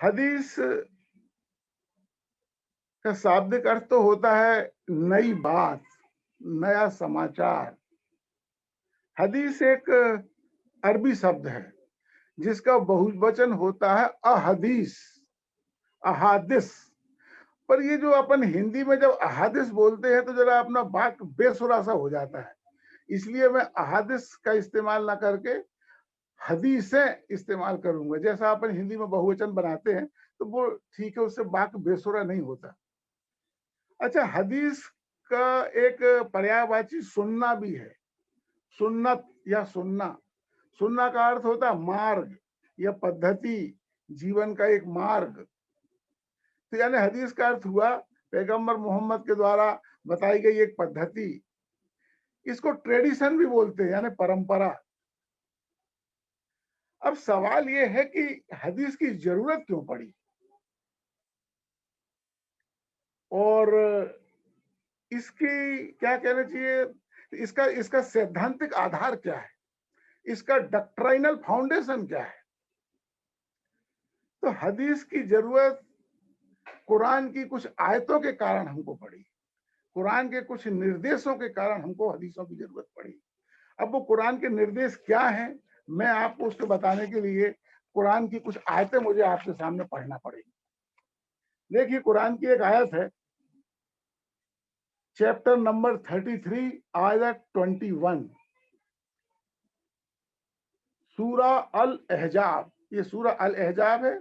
हदीस का शाब्दिक अर्थ तो होता है नई बात, नया समाचार। हदीस एक अरबी शब्द है जिसका बहुवचन होता है अहदीस, अहादिस। पर ये जो अपन हिंदी में जब अहादिस बोलते हैं तो जरा अपना वाक्य बेसुरा सा हो जाता है। इसलिए मैं अहादिस का इस्तेमाल ना करके हदीसें इस्तेमाल करूंगा। जैसा अपन हिंदी में बहुवचन बनाते हैं तो वो ठीक है, उससे वाक्य बेसुरा नहीं होता। अच्छा, हदीस का एक पर्यायवाची सुन्ना भी है। सुन्नत या सुन्ना। सुन्ना का अर्थ होता है मार्ग या पद्धति, जीवन का एक मार्ग। तो यानी हदीस का अर्थ हुआ पैगंबर मोहम्मद के द्वारा बताई गई एक पद्धति। इसको ट्रेडिशन भी बोलते हैं, यानी परंपरा। अब सवाल ये है कि हदीस की जरूरत क्यों पड़ी और इसकी क्या कहना चाहिए, इसका इसका सैद्धांतिक आधार क्या है, इसका डॉक्ट्रिनल फाउंडेशन क्या है। तो हदीस की जरूरत कुरान की कुछ आयतों के कारण हमको पड़ी, कुरान के कुछ निर्देशों के कारण हमको हदीसों की जरूरत पड़ी। अब वो कुरान के निर्देश क्या हैं, मैं आपको उसको बताने के लिए कुरान की कुछ आयतें मुझे आपके सामने पढ़ना पड़ेगी। देखिए, कुरान की एक आयत है, चैप्टर नंबर 33 आयत 21, सूरा अल अहजाब। ये सूरा अल अहजाब है,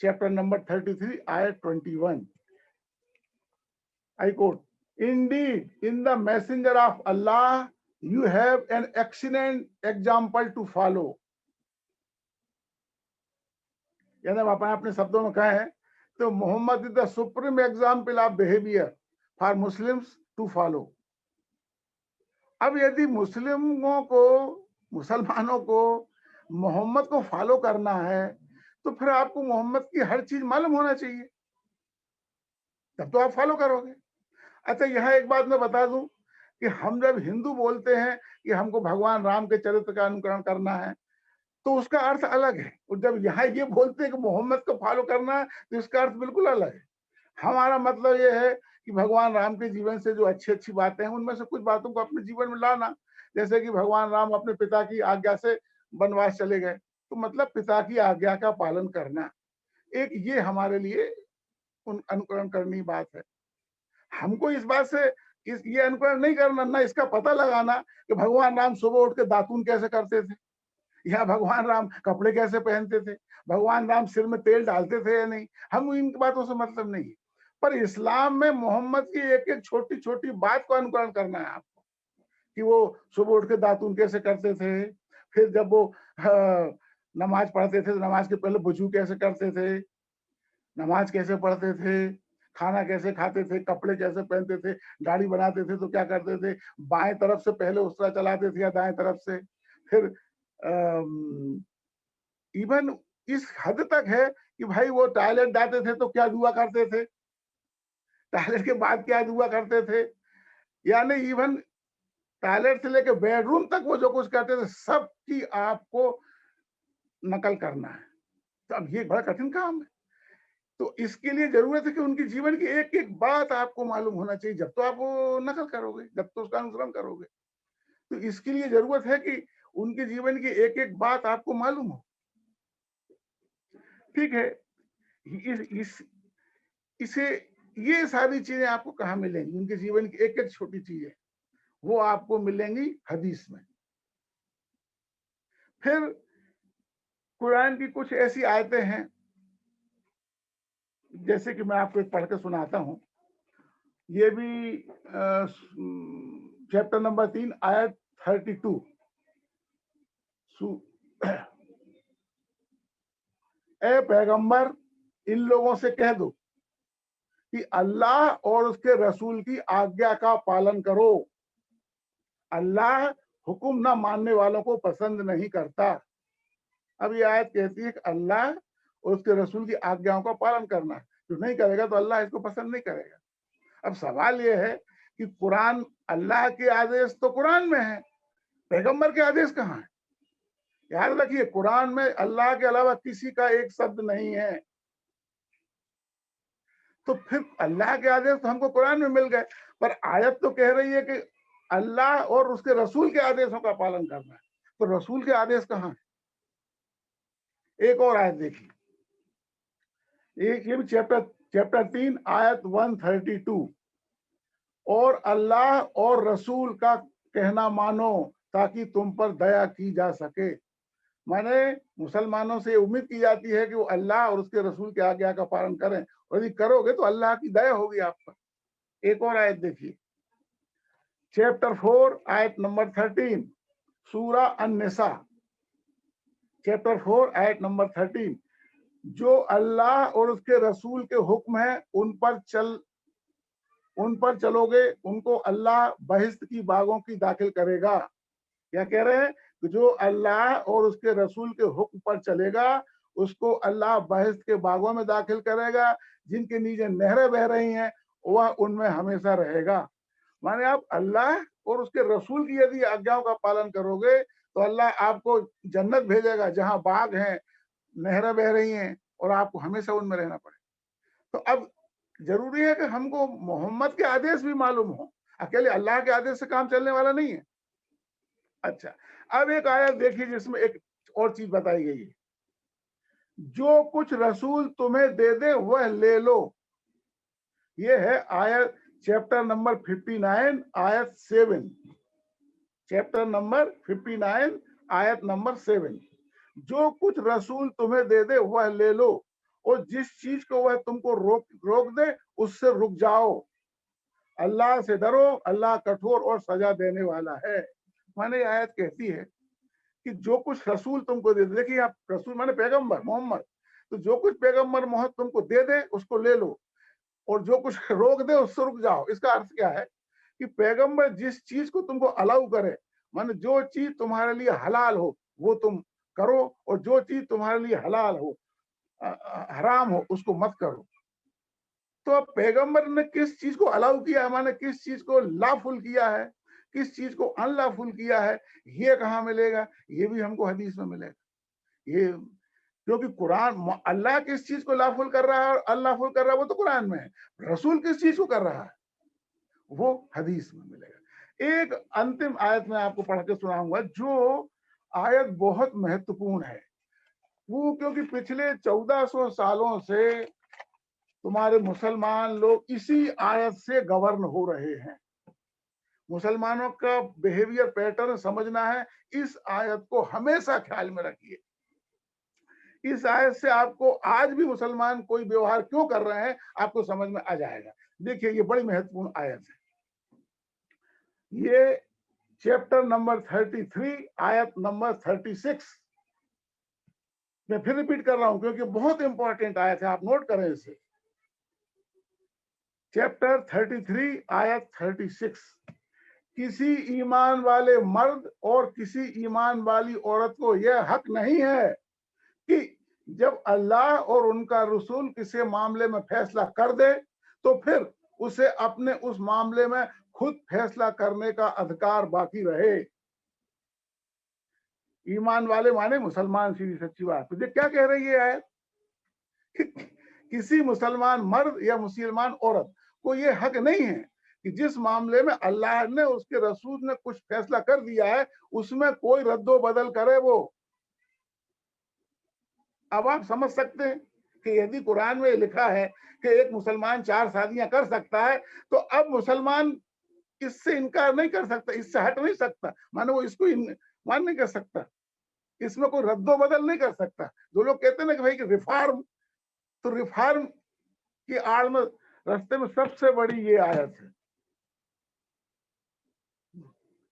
चैप्टर नंबर 33 आयत 21। I quote, indeed in the messenger of Allah you have an excellent example to follow। यानी हम अपने शब्दों में कहें तो Mohammed is the supreme example of behaviour for Muslims to follow. अब यदि मुसलमानों को मोहम्मद को फॉलो करना है तो फिर आपको मोहम्मद की हर चीज मालूम होना चाहिए, तब तो आप फॉलो करोगे। अच्छा, यहाँ एक बात मैं बता दूं कि हम जब हिंदू बोलते हैं कि हमको भगवान राम के चरित्र का अनुकरण करना है तो उसका अर्थ अलग है, और जब यहाँ ये बोलते हैं कि मोहम्मद को फॉलो करना है तो इसका अर्थ बिल्कुल अलग है। हमारा मतलब ये है कि भगवान राम के जीवन से जो अच्छी अच्छी बातें हैं उनमें से कुछ बातों को अपने जीवन में लाना। जैसे कि भगवान राम अपने पिता की आज्ञा से वनवास चले गए, तो मतलब पिता की आज्ञा का पालन करना, एक ये हमारे लिए उन अनुकरण करनी बात है। हमको इस बात से ये अनुकरण नहीं करना, ना इसका पता लगाना कि भगवान राम सुबह उठ के दातून कैसे करते थे, या भगवान राम कपड़े कैसे पहनते थे, भगवान राम सिर में तेल डालते थे या नहीं। हम इन बातों से मतलब नहीं है। पर इस्लाम में मोहम्मद की एक एक छोटी छोटी बात को अनुकरण करना है आपको, कि वो सुबह उठ के दातून कैसे करते थे, फिर जब वो नमाज पढ़ते थे तो नमाज के पहले वजू कैसे करते थे, नमाज कैसे पढ़ते थे, खाना कैसे खाते थे, कपड़े कैसे पहनते थे, दाढ़ी बनाते थे तो क्या करते थे, बाएं तरफ से पहले उसरा चलाते थे या दाएं तरफ से। फिर इवन इस हद तक है कि भाई वो टॉयलेट जाते थे तो क्या दुआ करते थे, टॉयलेट के बाद क्या दुआ करते थे, यानी इवन टॉयलेट से लेकर बेडरूम तक वो जो कुछ करते थे सब की आपको नकल करना है। तो अब ये बड़ा कठिन काम है। तो इसके लिए जरूरत है कि उनके जीवन की एक एक बात आपको मालूम होना चाहिए, जब तो आप वो नकल करोगे, जब तो उसका अनुसरण करोगे। तो इसके लिए जरूरत है कि उनके जीवन की एक एक बात आपको मालूम हो। ठीक है, इस इसे ये सारी चीजें आपको कहाँ मिलेंगी, उनके जीवन की एक एक छोटी चीजें वो आपको मिलेंगी हदीस में। फिर कुरान की कुछ ऐसी आयतें हैं, जैसे कि मैं आपको एक पढ़ के सुनाता हूं। ये भी चैप्टर नंबर 3 आयत 32। ए पैगंबर, इन लोगों से कह दो कि अल्लाह और उसके रसूल की आज्ञा का पालन करो। अल्लाह हुक्म ना मानने वालों को पसंद नहीं करता। अब ये आयत कहती है कि अल्लाह और उसके रसूल की आज्ञाओं का पालन करना है, जो नहीं करेगा तो अल्लाह इसको पसंद नहीं करेगा। अब सवाल ये है कि कुरान, अल्लाह के आदेश तो कुरान में है, पैगंबर के आदेश कहाँ है। याद रखिए, कुरान में अल्लाह के अलावा किसी का एक शब्द नहीं है। तो फिर अल्लाह के आदेश तो हमको कुरान में मिल गए, पर आयत तो कह रही है कि अल्लाह और उसके रसूल के आदेशों का पालन करना है। तो रसूल के आदेश कहाँ है? एक और आयत देखिए, एक ये भी चैप्टर 3 आयत 132, और अल्लाह और रसूल का कहना मानो ताकि तुम पर दया की जा सके। माने मुसलमानों से उम्मीद की जाती है कि वो अल्लाह और उसके रसूल के आज्ञा का पालन करें, और यदि करोगे तो अल्लाह की दया होगी आप पर। एक और आयत देखिए, चैप्टर 4 आयत नंबर 13, सूरा अन-निसा, चैप्टर 4 आयत नंबर 13, जो अल्लाह और उसके रसूल के हुक्म है उन पर चलोगे उनको अल्लाह बहिश्त की बागों की दाखिल करेगा। क्या कह रहे हैं कि जो अल्लाह और उसके रसूल के हुक्म पर चलेगा उसको अल्लाह बहिश्त के बागों में दाखिल करेगा, जिनके नीचे नहरें बह रही हैं, वह उनमें हमेशा रहेगा। माने आप अल्लाह और उसके रसूल की यदि आज्ञाओं का पालन करोगे तो अल्लाह आपको जन्नत भेजेगा जहां बाग हैं, नहरें बह रही हैं, और आपको हमेशा उनमें रहना पड़ेगा। तो अब जरूरी है कि हमको मोहम्मद के आदेश भी मालूम हो, अकेले अल्लाह के आदेश से काम चलने वाला नहीं है। अच्छा, अब एक आयत देखिए जिसमें एक और चीज बताई गई है, जो कुछ रसूल तुम्हें दे दे वह ले लो। ये है आयत चैप्टर नंबर 59 आयत 7, चैप्टर नंबर 59 आयत नंबर 7, जो कुछ रसूल तुम्हें दे दे वह ले लो, और जिस चीज को वह तुमको रोक दे उससे रुक जाओ। अल्लाह से डरो, अल्लाह कठोर और सजा देने वाला है। माने आयत कहती है कि जो कुछ रसूल तुमको दे दे, देखिए आप रसूल माने पैगंबर मोहम्मद, तो जो कुछ पैगंबर मोहम्मद तुमको दे दे उसको ले लो, और जो कुछ रोक दे उससे रुक जाओ। इसका अर्थ क्या है कि पैगंबर जिस चीज को तुमको अलाउ करे, माने जो चीज तुम्हारे लिए हलाल हो वो तुम करो, और जो चीज तुम्हारे लिए हलाल हो हराम हो उसको मत करो। तो अब पैगंबर ने किस चीज को अलाउ किया है, माने किस चीज को लाफुल किया है, किस चीज को अनलाफुल किया है, ये कहाँ मिलेगा? ये भी हमको हदीस में मिलेगा। ये क्योंकि कुरान अल्लाह किस चीज को लाफुल कर रहा है और अल्लाफुल कर रहा है वो तो कुरान में है, रसूल किस चीज को कर रहा है वो हदीस में मिलेगा। एक अंतिम आयत में आपको पढ़ के सुनाऊंगा, जो आयत बहुत महत्वपूर्ण है। वो क्योंकि पिछले 1400 सालों से तुम्हारे मुसलमान लोग इसी आयत से गवर्न हो रहे हैं। मुसलमानों का बिहेवियर पैटर्न समझना है, इस आयत को हमेशा ख्याल में रखिए। इस आयत से आपको आज भी मुसलमान कोई व्यवहार क्यों कर रहे हैं आपको समझ में आ जाएगा। देखिए ये बड़ी महत्वपूर्ण आयत है। ये चैप्टर नंबर 33 आयत नंबर 36, मैं फिर रिपीट कर रहा हूं क्योंकि बहुत इंपॉर्टेंट आयत है, आप नोट करें इसे। चैप्टर 33 आयत 36, किसी ईमान वाले मर्द और किसी ईमान वाली औरत को यह हक नहीं है कि जब अल्लाह और उनका रसूल किसी मामले में फैसला कर दे तो फिर उसे अपने उस मामले में खुद फैसला करने का अधिकार बाकी रहे। ईमान वाले माने मुसलमान, सीधी सच्ची बात। तो क्या कह रही है आयत? किसी मुसलमान मर्द या मुसलमान औरत को यह हक नहीं है कि जिस मामले में अल्लाह ने उसके रसूल ने कुछ फैसला कर दिया है उसमें कोई रद्दो बदल करे वो। अब आप समझ सकते हैं कि यदि कुरान में लिखा है कि एक मुसलमान 4 शादियां कर सकता है, तो अब मुसलमान इससे इनकार नहीं कर सकता, इससे हट नहीं सकता, मानो वो इसको मान नहीं कर सकता, इसमें कोई रद्दो बदल नहीं कर सकता। जो लोग कहते हैं ना कि भाई कि रिफॉर्म, तो रिफॉर्म की आड़ में रास्ते में सबसे बड़ी ये आयत है,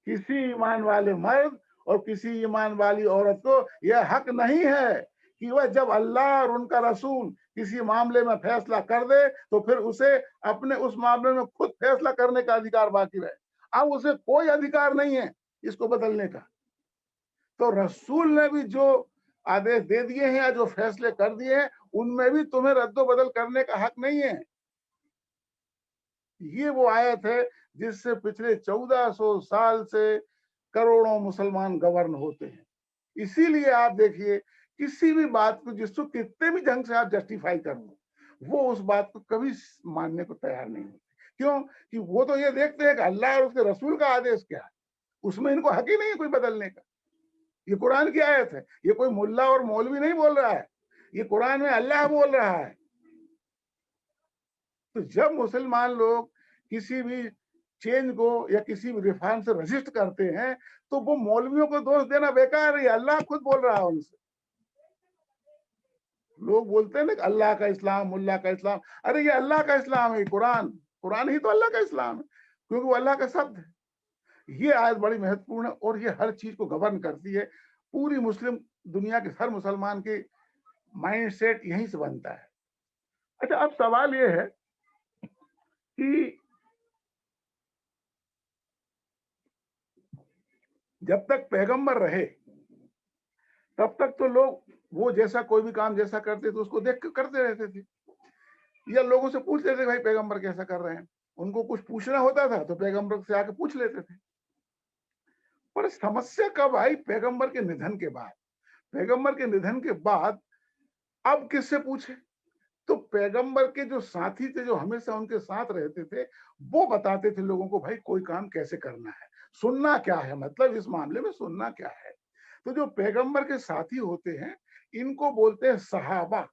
किसी ईमान वाले मर्द और किसी ईमान वाली औरत को यह हक नहीं है कि वह जब अल्लाह और उनका रसूल किसी मामले में फैसला कर दे तो फिर उसे अपने उस मामले में खुद फैसला करने का अधिकार बाकी रहे। अब उसे कोई अधिकार नहीं है इसको बदलने का। तो रसूल ने भी जो आदेश दे दिए हैं या जो फैसले कर दिए हैं उनमें भी तुम्हें रद्दो बदल करने का हक नहीं है। ये वो आयत है जिससे पिछले 1400 साल से करोड़ों मुसलमान गवर्न होते हैं। इसीलिए आप देखिए किसी भी बात को जिसको कितने भी ढंग से आप जस्टिफाई कर लो, वो उस बात को कभी मानने को तैयार नहीं होते। क्यों? कि वो तो ये देखते हैं कि अल्लाह और उसके रसूल का आदेश क्या है, उसमें इनको हक ही नहीं है कोई बदलने का। ये कुरान की आयत है, ये कोई मुल्ला और मौलवी नहीं बोल रहा है, ये कुरान में अल्लाह बोल रहा है। तो जब मुसलमान लोग किसी भी चेंज को या किसी भी रिफॉर्म से रजिस्ट करते हैं, तो वो मौलवियों को दोष देना बेकार है, अल्लाह खुद बोल रहा है उनसे। लोग बोलते हैं ना कि अल्लाह का इस्लाम, मुल्ला का इस्लाम, अरे ये अल्लाह का इस्लाम है, कुरान, कुरान ही तो अल्लाह का इस्लाम है, क्योंकि वो अल्लाह का शब्द है। ये आयत बड़ी महत्वपूर्ण है और ये हर चीज को गवर्न करती है। पूरी मुस्लिम दुनिया के हर मुसलमान के माइंड सेट यहीं से बनता है। अच्छा, अब सवाल ये है कि जब तक पैगंबर रहे तब तक तो लोग वो जैसा कोई भी काम जैसा करते थे उसको देख के करते रहते थे, या लोगों से पूछ लेते भाई पैगंबर कैसा कर रहे हैं। उनको कुछ पूछना होता था तो पैगंबर से आके पूछ लेते थे। पर समस्या कब आई? पैगंबर के निधन के बाद। पैगंबर के निधन के बाद अब किससे पूछे? तो पैगंबर के जो साथी थे, जो हमेशा उनके साथ रहते थे, वो बताते थे लोगों को भाई कोई काम कैसे करना है, सुनना क्या है, मतलब इस मामले में सुनना क्या है। तो जो पैगंबर के साथी होते हैं, इनको बोलते हैं सहाबा।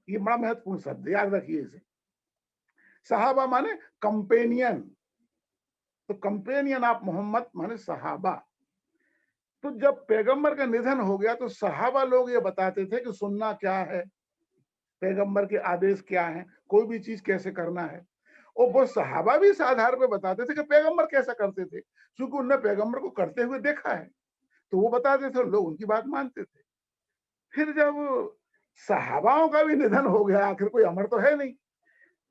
ये बड़ा महत्वपूर्ण शब्द है, याद रखिए इसे। सहाबा माने कंपेनियन, तो कंपेनियन ऑफ मोहम्मद माने सहाबा। तो जब पैगंबर का निधन हो गया तो सहाबा लोग ये बताते थे कि सुनना क्या है, पैगंबर के आदेश क्या हैं, कोई भी चीज कैसे करना है। और वो सहाबा भी इस आधार पे बताते थे कि पैगंबर कैसा करते थे, क्योंकि उनने पैगंबर को करते हुए देखा है, तो वो बताते थे, लोग उनकी बात मानते थे। फिर जब सहाबाओं का भी निधन हो गया, आखिर कोई अमर तो है नहीं,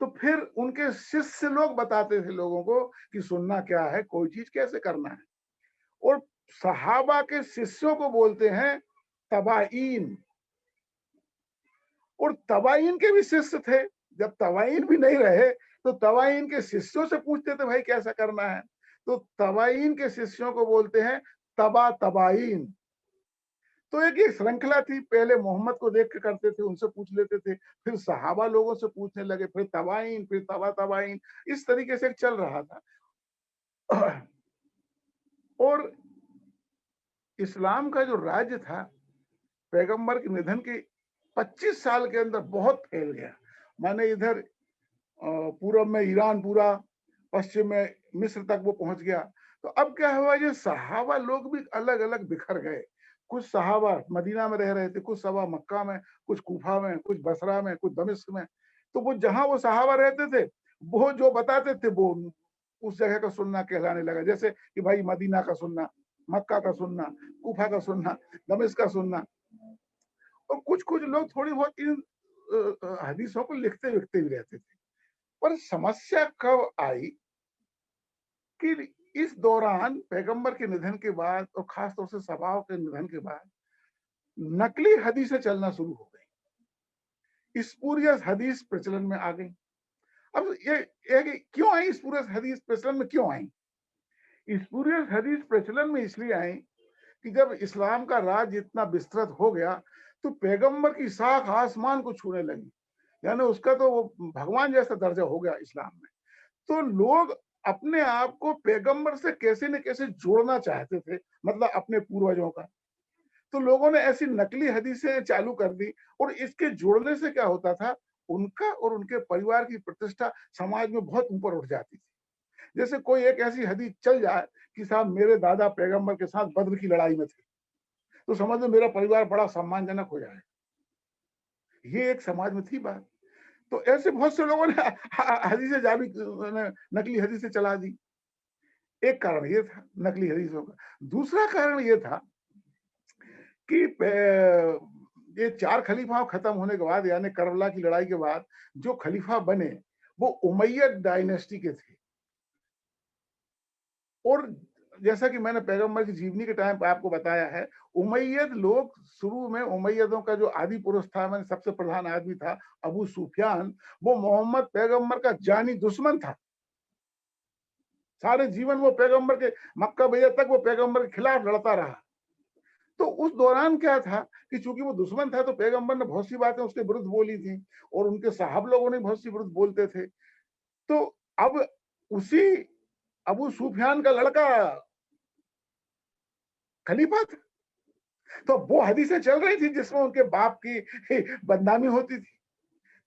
तो फिर उनके शिष्य लोग बताते थे लोगों को कि सुनना क्या है, कोई चीज कैसे करना है। और सहाबा के शिष्यों को बोलते हैं तबाईन। और तबाईन के भी शिष्य थे। जब तबाईन भी नहीं रहे तो तबाईन के शिष्यों से पूछते थे भाई कैसा करना है, तो तबाईन के शिष्यों को बोलते हैं तबा तबाईन। तो एक श्रृंखला थी, पहले मोहम्मद को देख के करते थे, उनसे पूछ लेते थे, फिर सहाबा लोगों से पूछने लगे, फिर तबाईन, फिर तबा तबाईन, इस तरीके से चल रहा था। और इस्लाम का जो राज्य था पैगंबर के निधन के 25 साल के अंदर बहुत फैल गया। माने इधर पूरब में ईरान पूरा, पश्चिम में मिस्र तक वो पहुंच गया। तो अब क्या हुआ, ये सहाबा लोग भी अलग अलग बिखर गए। कुछ सहाबा मदीना में रह रहे थे, कुछ सहाबा मक्का में, कुछ कूफा में, कुछ बसरा में, कुछ दमिश्क में। तो वो जहां वो सहाबा रहते थे, वो जो बताते थे वो उस जगह का सुनना कहलाने लगा। जैसे कि भाई मदीना का सुनना, मक्का का सुनना, कूफा का सुनना, दमिश्क का सुनना। और कुछ कुछ लोग थोड़ी बहुत इन हदीसों को लिखते विखते भी रहते थे। पर समस्या कब आई कि इस दौरान पैगंबर के निधन के बाद और खासतौर से सहाबाओं के निधन के बाद नकली हदीसें चलना शुरू हो गई, स्पूरियस हदीस प्रचलन में आ गई। अब ये कि क्यों आई स्पूरियस हदीस प्रचलन में, क्यों आई? स्पूरियस हदीस प्रचलन में इसलिए आई कि जब इस्लाम का राज इतना विस्तृत हो गया तो पैगंबर की साख आसमान को छूने लगी, यानी उसका तो वो भगवान जैसा दर्जा हो गया इस्लाम में। तो लोग अपने आप को पैगंबर से कैसे न कैसे जोड़ना चाहते थे, मतलब अपने पूर्वजों का। तो लोगों ने ऐसी नकली हदीसें चालू कर दी और इसके जोड़ने से क्या होता था, उनका और उनके परिवार की प्रतिष्ठा समाज में बहुत ऊपर उठ जाती थी। जैसे कोई एक ऐसी हदीस चल जाए कि साहब मेरे दादा पैगंबर के साथ बद्र की लड़ाई में थे, तो समझ लो मेरा परिवार बड़ा सम्मानजनक हो जाए। ये एक समाज में थी बात। तो ऐसे बहुत से लोगों ने हदीसें जाली, नकली हदीसें चला दी। एक कारण ये था नकली हदीसों का। दूसरा कारण ये था कि ये 4 खलीफा खत्म होने के बाद, यानी करबला की लड़ाई के बाद जो खलीफा बने वो उमैयद डायनेस्टी के थे। और जैसा कि मैंने पैगंबर की जीवनी के टाइम पे आपको बताया है, उमैयद लोग शुरू में, उमैयदों का जो आदि पुरुष था, मैंने सबसे प्रधान आदमी था अबू सुफियान, वो मोहम्मद पैगंबर का जानी दुश्मन था। सारे जीवन वो पैगंबर के, मक्का बैत तक वो पैगंबर के खिलाफ लड़ता रहा। तो उस दौरान क्या था कि चूंकि वो दुश्मन था तो पैगंबर ने बहुत सी बातें उसके विरुद्ध बोली थी और उनके साहब लोगों ने बहुत सी विरुद्ध बोलते थे। तो अब उसी अबू सुफियान का लड़का खलीफा था, तो वो हदीसें चल रही थी जिसमें उनके बाप की बदनामी होती थी।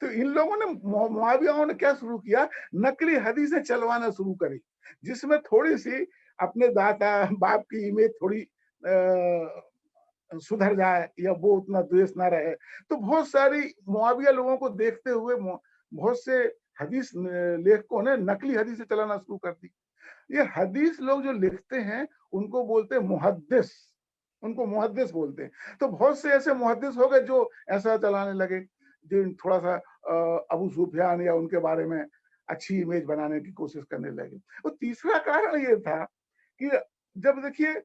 तो इन लोगों ने मुआवियाओं ने क्या शुरू किया, नकली हदीसें चलवाना शुरू करी, जिसमें थोड़ी-सी अपने दाता बाप की इमेज थोड़ी सुधर जाए या वो उतना द्वेष ना रहे। तो बहुत सारी मुआविया लोगों को देखते हुए बहुत से हदीस लेखकों ने नकली हदीसें चलाना शुरू कर दी। ये हदीस लोग जो लिखते हैं उनको बोलते हैं मुहद्दिस, उनको मुहद्दिस बोलते हैं। तो बहुत से ऐसे मुहद्दिस हो गए जो ऐसा चलाने लगे, जो थोड़ा-सा अबू सुफियान या उनके बारे में अच्छी इमेज बनाने की कोशिश करने लगे। और तीसरा कारण ये था कि जब देखिए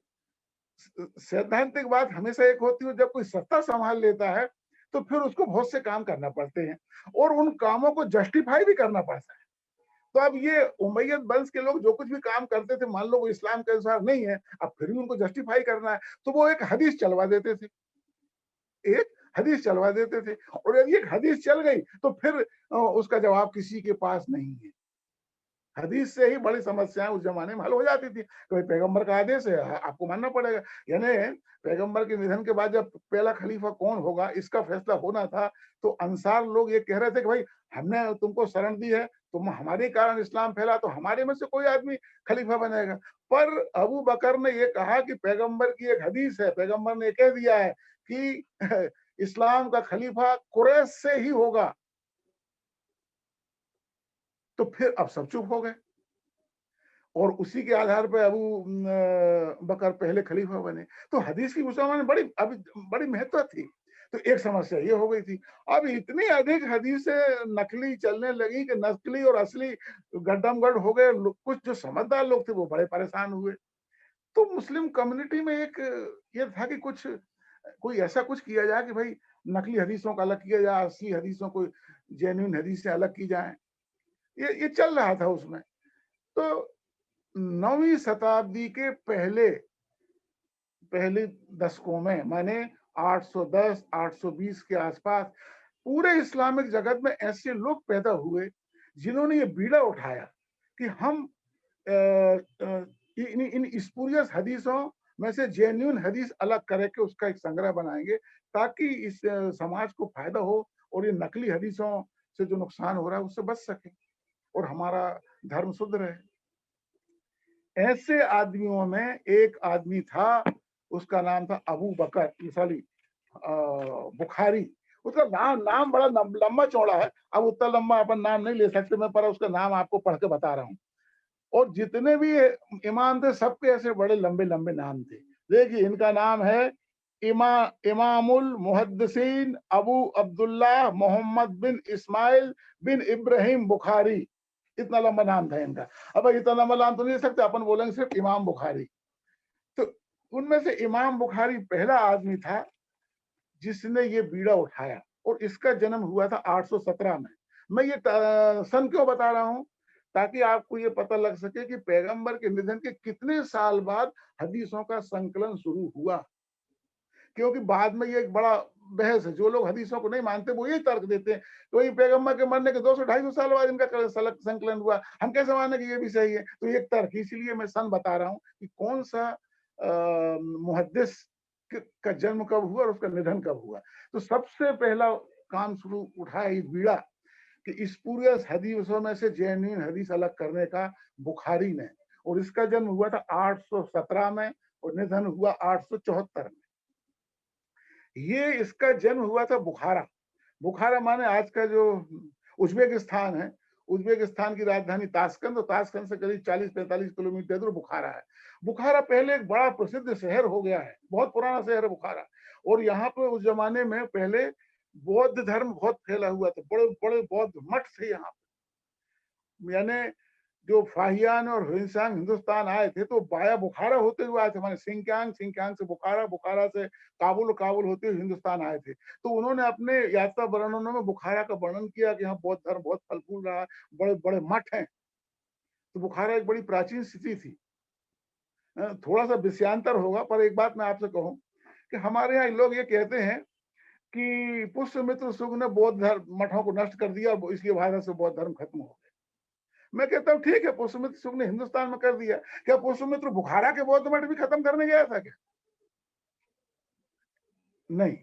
सैद्धांतिक बात हमेशा एक होती है, जब कोई सत्ता संभाल लेता है, तो फिर उसको बहुत से काम करना पड़ते हैं और उन कामों को जस्टिफाई भी करना पड़ता है। तो अब ये उमैयद वंश के लोग जो कुछ भी काम करते थे, मान लो वो इस्लाम के अनुसार नहीं है, अब फिर भी उनको जस्टिफाई करना है, तो वो एक हदीस चलवा देते थे। एक हदीस चलवा देते थे और यदि एक हदीस चल गई, तो फिर उसका जवाब किसी के पास नहीं है। हदीस से ही बड़ी समस्याएं उस जमाने में हल हो जाती थी। तो भाई पैगंबर का आदेश है, आपको मानना पड़ेगा। यानी पैगंबर के निधन के बाद जब पहला खलीफा कौन होगा इसका फैसला होना था, तो अंसार लोग ये कह रहे थे कि भाई हमने तुमको शरण दी है, तुम हमारे कारण इस्लाम फैला, तो हमारे में से कोई आदमी खलीफा बनेगा। पर अबू बकर ने ये कहा कि पैगंबर की एक हदीस है, पैगंबर ने कह दिया है कि इस्लाम का खलीफा कुरैश से ही होगा। तो फिर अब सब चुप हो गए और उसी के आधार पे अबू बकर पहले खलीफा बने। तो हदीस की मुसलमान में बड़ी महत्व थी। तो एक समस्या ये हो गई थी। अब इतनी अधिक हदीसें नकली चलने लगी कि नकली और असली गड्डम-गड हो गए। कुछ जो समझदार लोग थे वो बड़े परेशान हुए। तो मुस्लिम कम्युनिटी में एक ये था कि कुछ कोई ऐसा कुछ किया जाए कि भाई नकली हदीसों को अलग किया जाए, असली हदीसों को जेन्युइन हदीस से अलग की जाए। ये चल रहा था उसमें। तो 9वीं शताब्दी के पहले पहले दशकों में माने 810 820 के आसपास पूरे इस्लामिक जगत में ऐसे लोग पैदा हुए जिन्होंने ये बीड़ा उठाया कि हम अ, अ, इन स्पूरियस हदीसों में से जेन्युइन हदीस अलग करके उसका एक संग्रह बनाएंगे ताकि इस समाज को फायदा हो और ये नकली हदीसों से जो नुकसान हो रहा है उससे बच सके और हमारा धर्म शुद्ध रहे। ऐसे आदमियों में एक आदमी था, उसका नाम था अबू बकर सॉरी बुखारी। उसका नाम नाम बड़ा लंबा चौड़ा है। अब उतना लंबा अपन नाम नहीं ले सकते मैं, पर उसका नाम आपको पढ़ के बता रहा हूँ। और जितने भी इमाम थे सबके ऐसे बड़े लंबे लंबे नाम थे। देखिए इनका नाम है इमामुल मुहद्दिसीन अबू अब्दुल्लाह मोहम्मद बिन इस्माइल बिन इब्राहिम बुखारी। इतना लंबा नाम था इनका। अब इतना लंबा नाम तो नहीं ले सकते, अपन बोलेंगे सिर्फ इमाम बुखारी। तो उनमें से इमाम बुखारी पहला आदमी था जिसने ये बीड़ा उठाया और इसका जन्म हुआ था 817 में। मैं ये सन क्यों बता रहा हूं, ताकि आपको ये पता लग सके कि पैगंबर के निधन के कितने साल बाद हदीसों का संकलन शुरू हुआ। क्योंकि बाद में ये एक बड़ा बहस है, जो लोग हदीसों को नहीं मानते वो यही तर्क देते हैं तो ये पैगंबर के मरने के 200-250 साल बाद इनका संकलन हुआ, हम कैसे माने कि ये भी सही है। तो एक तर्क, इसलिए मैं सन बता रहा हूँ कि कौन सा मुहद्दिस का जन्म कब हुआ और उसका निधन कब हुआ। तो सबसे पहला काम शुरू उठाया इस बीड़ा कि स्पूरियस हदीसों में से जेन्युइन हदीस अलग करने का बुखारी ने, और इसका जन्म हुआ था 817 में और निधन हुआ 874 में। ये इसका जन्म हुआ था बुखारा। बुखारा माने आज का जो उज्बेकिस्तान है, उज्बेकिस्तान की राजधानी ताशकंद और ताशकंद से करीब 40-45 किलोमीटर दूर बुखारा है। बुखारा पहले एक बड़ा प्रसिद्ध शहर हो गया है, बहुत पुराना शहर है बुखारा। और यहाँ पे उस जमाने में पहले बौद्ध धर्म बहुत फैला हुआ था, बड़े-बड़े बौद्ध मठ थे यहाँ पे। यानी जो फाहियान और हिंदुस्तान हिंदुस्तान आए थे तो वाया बुखारा होते हुए आए थे, माने सिंकियांग, सिंकियांग से बुखारा, बुखारा से काबुल, काबुल होते हुए हिंदुस्तान आए थे। तो उन्होंने अपने यात्रा वर्णनों में बुखारा का वर्णन किया कि यहाँ बौद्ध धर्म बहुत फल फूल रहा है, बड़े बड़े मठ हैं। तो बुखारा एक बड़ी प्राचीन स्थिति थी। थोड़ा सा विषयांतर होगा पर एक बात मैं आपसे कहूँ कि हमारे यहाँ लोग ये कहते हैं कि पुष्यमित्र शुंग ने बौद्ध धर्म मठों को नष्ट कर दिया, इसलिए भारत से बौद्ध धर्म खत्म हो गया। मैं कहता हूँ ठीक है, पुष्यमित्र शुंग ने हिंदुस्तान में कर दिया, क्या पुष्यमित्र बुखारा के बौद्ध मठ भी खत्म करने गया था क्या? नहीं,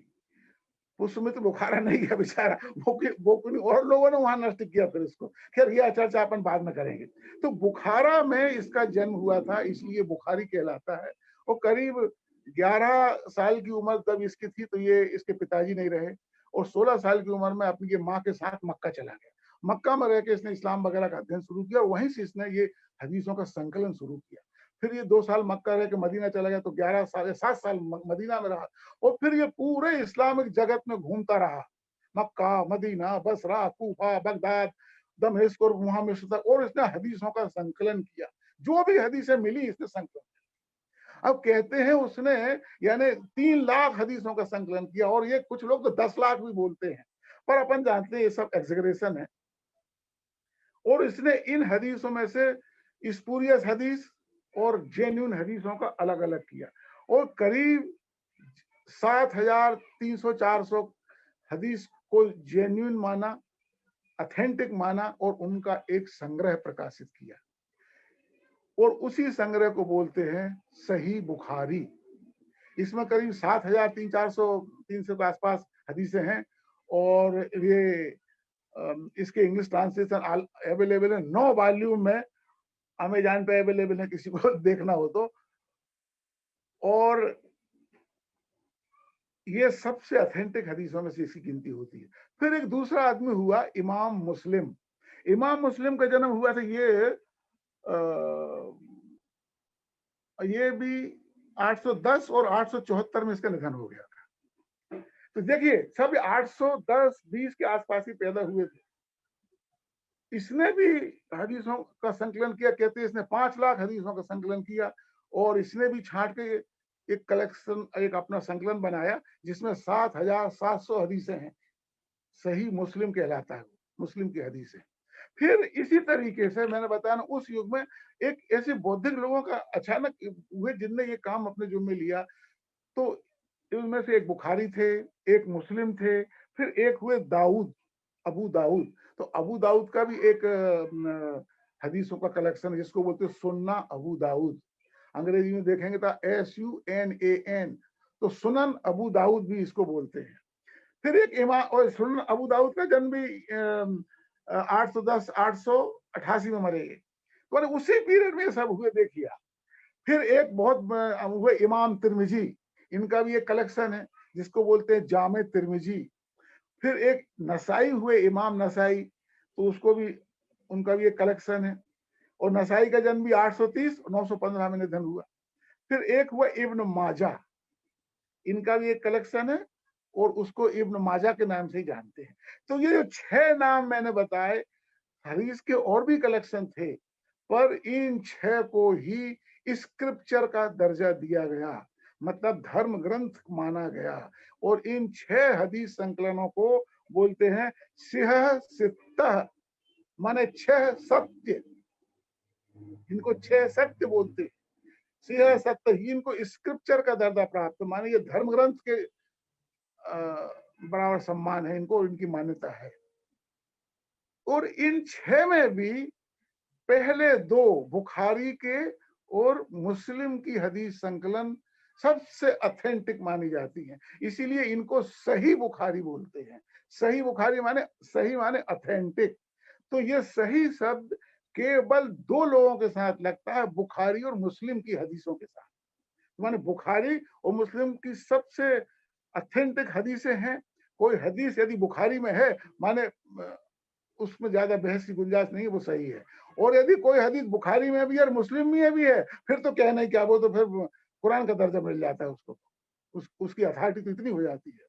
पुष्यमित्र बुखारा नहीं गया बेचारा, वो कुछ और लोगों ने वहां नष्ट किया फिर इसको। खैर यह चर्चा अपन बाद में करेंगे। तो बुखारा में इसका जन्म हुआ था, इसलिए बुखारी कहलाता है। और करीब 11 साल की उम्र तब इसकी थी, तो ये इसके पिताजी नहीं रहे, और 16 साल की उम्र में अपनी माँ के साथ मक्का चला गया। मक्का में रह के इसने इस्लाम वगैरह का अध्ययन शुरू किया, वहीं से इसने ये हदीसों का संकलन शुरू किया। फिर ये 2 साल मक्का रह के मदीना चला गया, तो 11 साल 7 साल मदीना में रहा, और फिर ये पूरे इस्लामिक जगत में घूमता रहा। मक्का, मदीना, बसरा, कूफा, बगदाद, दमिश्क और वहां में, और इसने हदीसों का संकलन किया। जो भी हदीसें मिली इसने संकलन। अब कहते हैं उसने यानी 3 लाख हदीसों का संकलन किया, और ये कुछ लोग तो 10 लाख भी बोलते हैं, पर अपन जानते हैं ये सब एग्जैगरेशन है। और इसने इन हदीसों में से स्पूरियस हदीस और जेन्युइन हदीसों का अलग अलग किया, और करीब 7,300-400 हदीस को जेन्युइन माना, ऑथेंटिक माना, और उनका एक संग्रह प्रकाशित किया, और उसी संग्रह को बोलते हैं सही बुखारी। इसमें करीब 7,300-400 के आसपास हदीसें हैं, और ये इसके इंग्लिश ट्रांसलेशन अवेलेबल है 9 वॉल्यूम में, अमेज़न पे अवेलेबल है किसी को देखना हो तो। और ये सबसे ऑथेंटिक हदीसों में से इसकी गिनती होती है। फिर एक दूसरा आदमी हुआ इमाम मुस्लिम। इमाम मुस्लिम का जन्म हुआ था ये भी 810 और 874 में इसका निधन हो गया था। तो देखिए सब 810-20 के आसपास ही पैदा हुए थे। इसने भी हदीसों का संकलन किया, कहते हैं इसने 5 लाख हदीसों का संकलन किया, और इसने भी छांट के एक कलेक्शन, एक अपना संकलन बनाया जिसमें 7,700 हदीसें हैं। सही मुस्लिम कहलाता है, मुस्लिम की हदीसें। फिर इसी तरीके से मैंने बताया ना, उस युग में एक ऐसे बौद्धिक लोगों का अचानक हुए जिनने ये काम अपने जुम्मे लिया। तो इनमें से एक बुखारी थे, एक मुस्लिम थे, फिर एक हुए दाऊद, अबू दाऊद। तो अबू दाऊद का भी एक हदीसों का कलेक्शन है जिसको बोलते हैं सुन्ना अबू दाऊद। अंग्रेजी में देखेंगे तो SUNAN, तो सुनन अबू दाऊद भी इसको बोलते हैं। फिर एक इमाम, और सुनन अबू दाऊद का जन्म भी 888 में मरे, तो उसी पीरियड में सब हुए देखिए। फिर एक बहुत हुए इमाम तिरमिजी, इनका भी एक कलेक्शन है जिसको बोलते हैं जामे तिरमिजी। फिर एक नसाई हुए इमाम नसाई, तो उसको भी, उनका भी एक कलेक्शन है, और नसाई का जन्म भी 830 और 915 में निधन हुआ। फिर एक हुआ इब्न माजा, इनका भी एक कलेक्शन है, और उसको इब्न माजा के नाम से ही जानते हैं। तो ये जो 6 नाम मैंने बताए, हदीस के और भी कलेक्शन थे, पर इन 6 को ही स्क्रिप्चर का दर्जा दिया गया, मतलब धर्म ग्रंथ माना गया। और इन 6 हदीस संकलनों को बोलते हैं सिहह सित्तह, माने 6 सत्य। इनको 6 सत्य बोलते हैं, सिहह सत्य ही इनको स्क्रिप्चर का दर्जा प्राप्त, माने ये धर्म ग्रंथ के बराबर सम्मान है इनको, इनकी मान्यता है। और इन 6 में भी पहले 2 बुखारी के और मुस्लिम की हदीस संकलन सबसे ऑथेंटिक मानी जाती हैं, इसीलिए इनको सही बुखारी बोलते हैं। सही बुखारी माने, सही माने ऑथेंटिक। तो ये सही शब्द केवल 2 लोगों के साथ लगता है, बुखारी और मुस्लिम की हदीसों के साथ। माने बुखारी और मुस्लिम की सबसे ऑथेंटिक हदीसें हैं। कोई हदीस यदि बुखारी में है, माने उसमें ज्यादा बहस की गुंजाइश नहीं है, वो सही है। और यदि कोई हदीस बुखारी में भी है और मुस्लिम में भी है, फिर तो कहना ही क्या, वो तो फिर कुरान का दर्जा मिल जाता है उसको, उसकी अथॉरिटी तो इतनी हो जाती है।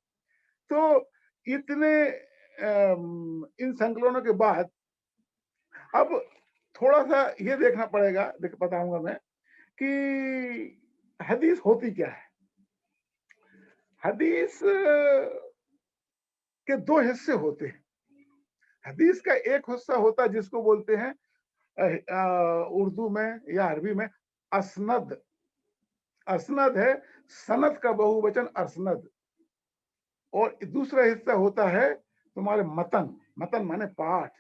तो इतने इन संकलनों के बाद अब थोड़ा सा ये देखना पड़ेगा, बताऊंगा मैं कि हदीस होती क्या है। हदीस के 2 हिस्से होते हैं। हदीस का एक हिस्सा होता है जिसको बोलते हैं उर्दू में या अरबी में असनद। असनद है, सनद का बहुवचन असनद। और दूसरा हिस्सा होता है तुम्हारे मतन, मतन माने पाठ।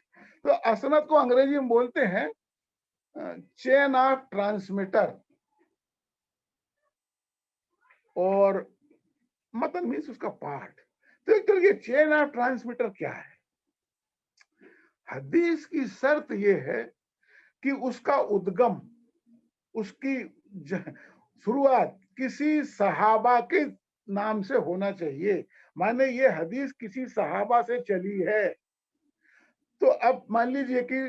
तो असनद को अंग्रेजी में बोलते हैं चेन ऑफ ट्रांसमीटर, और मतन मीन्स उसका पार्ट। तो एक तरह ये चेन ऑफ ट्रांसमीटर क्या है? हदीस की शर्त ये है कि उसका उद्गम, उसकी शुरुआत किसी सहाबा के नाम से होना चाहिए। माने ये हदीस किसी सहाबा से चली है। तो अब मान लीजिए कि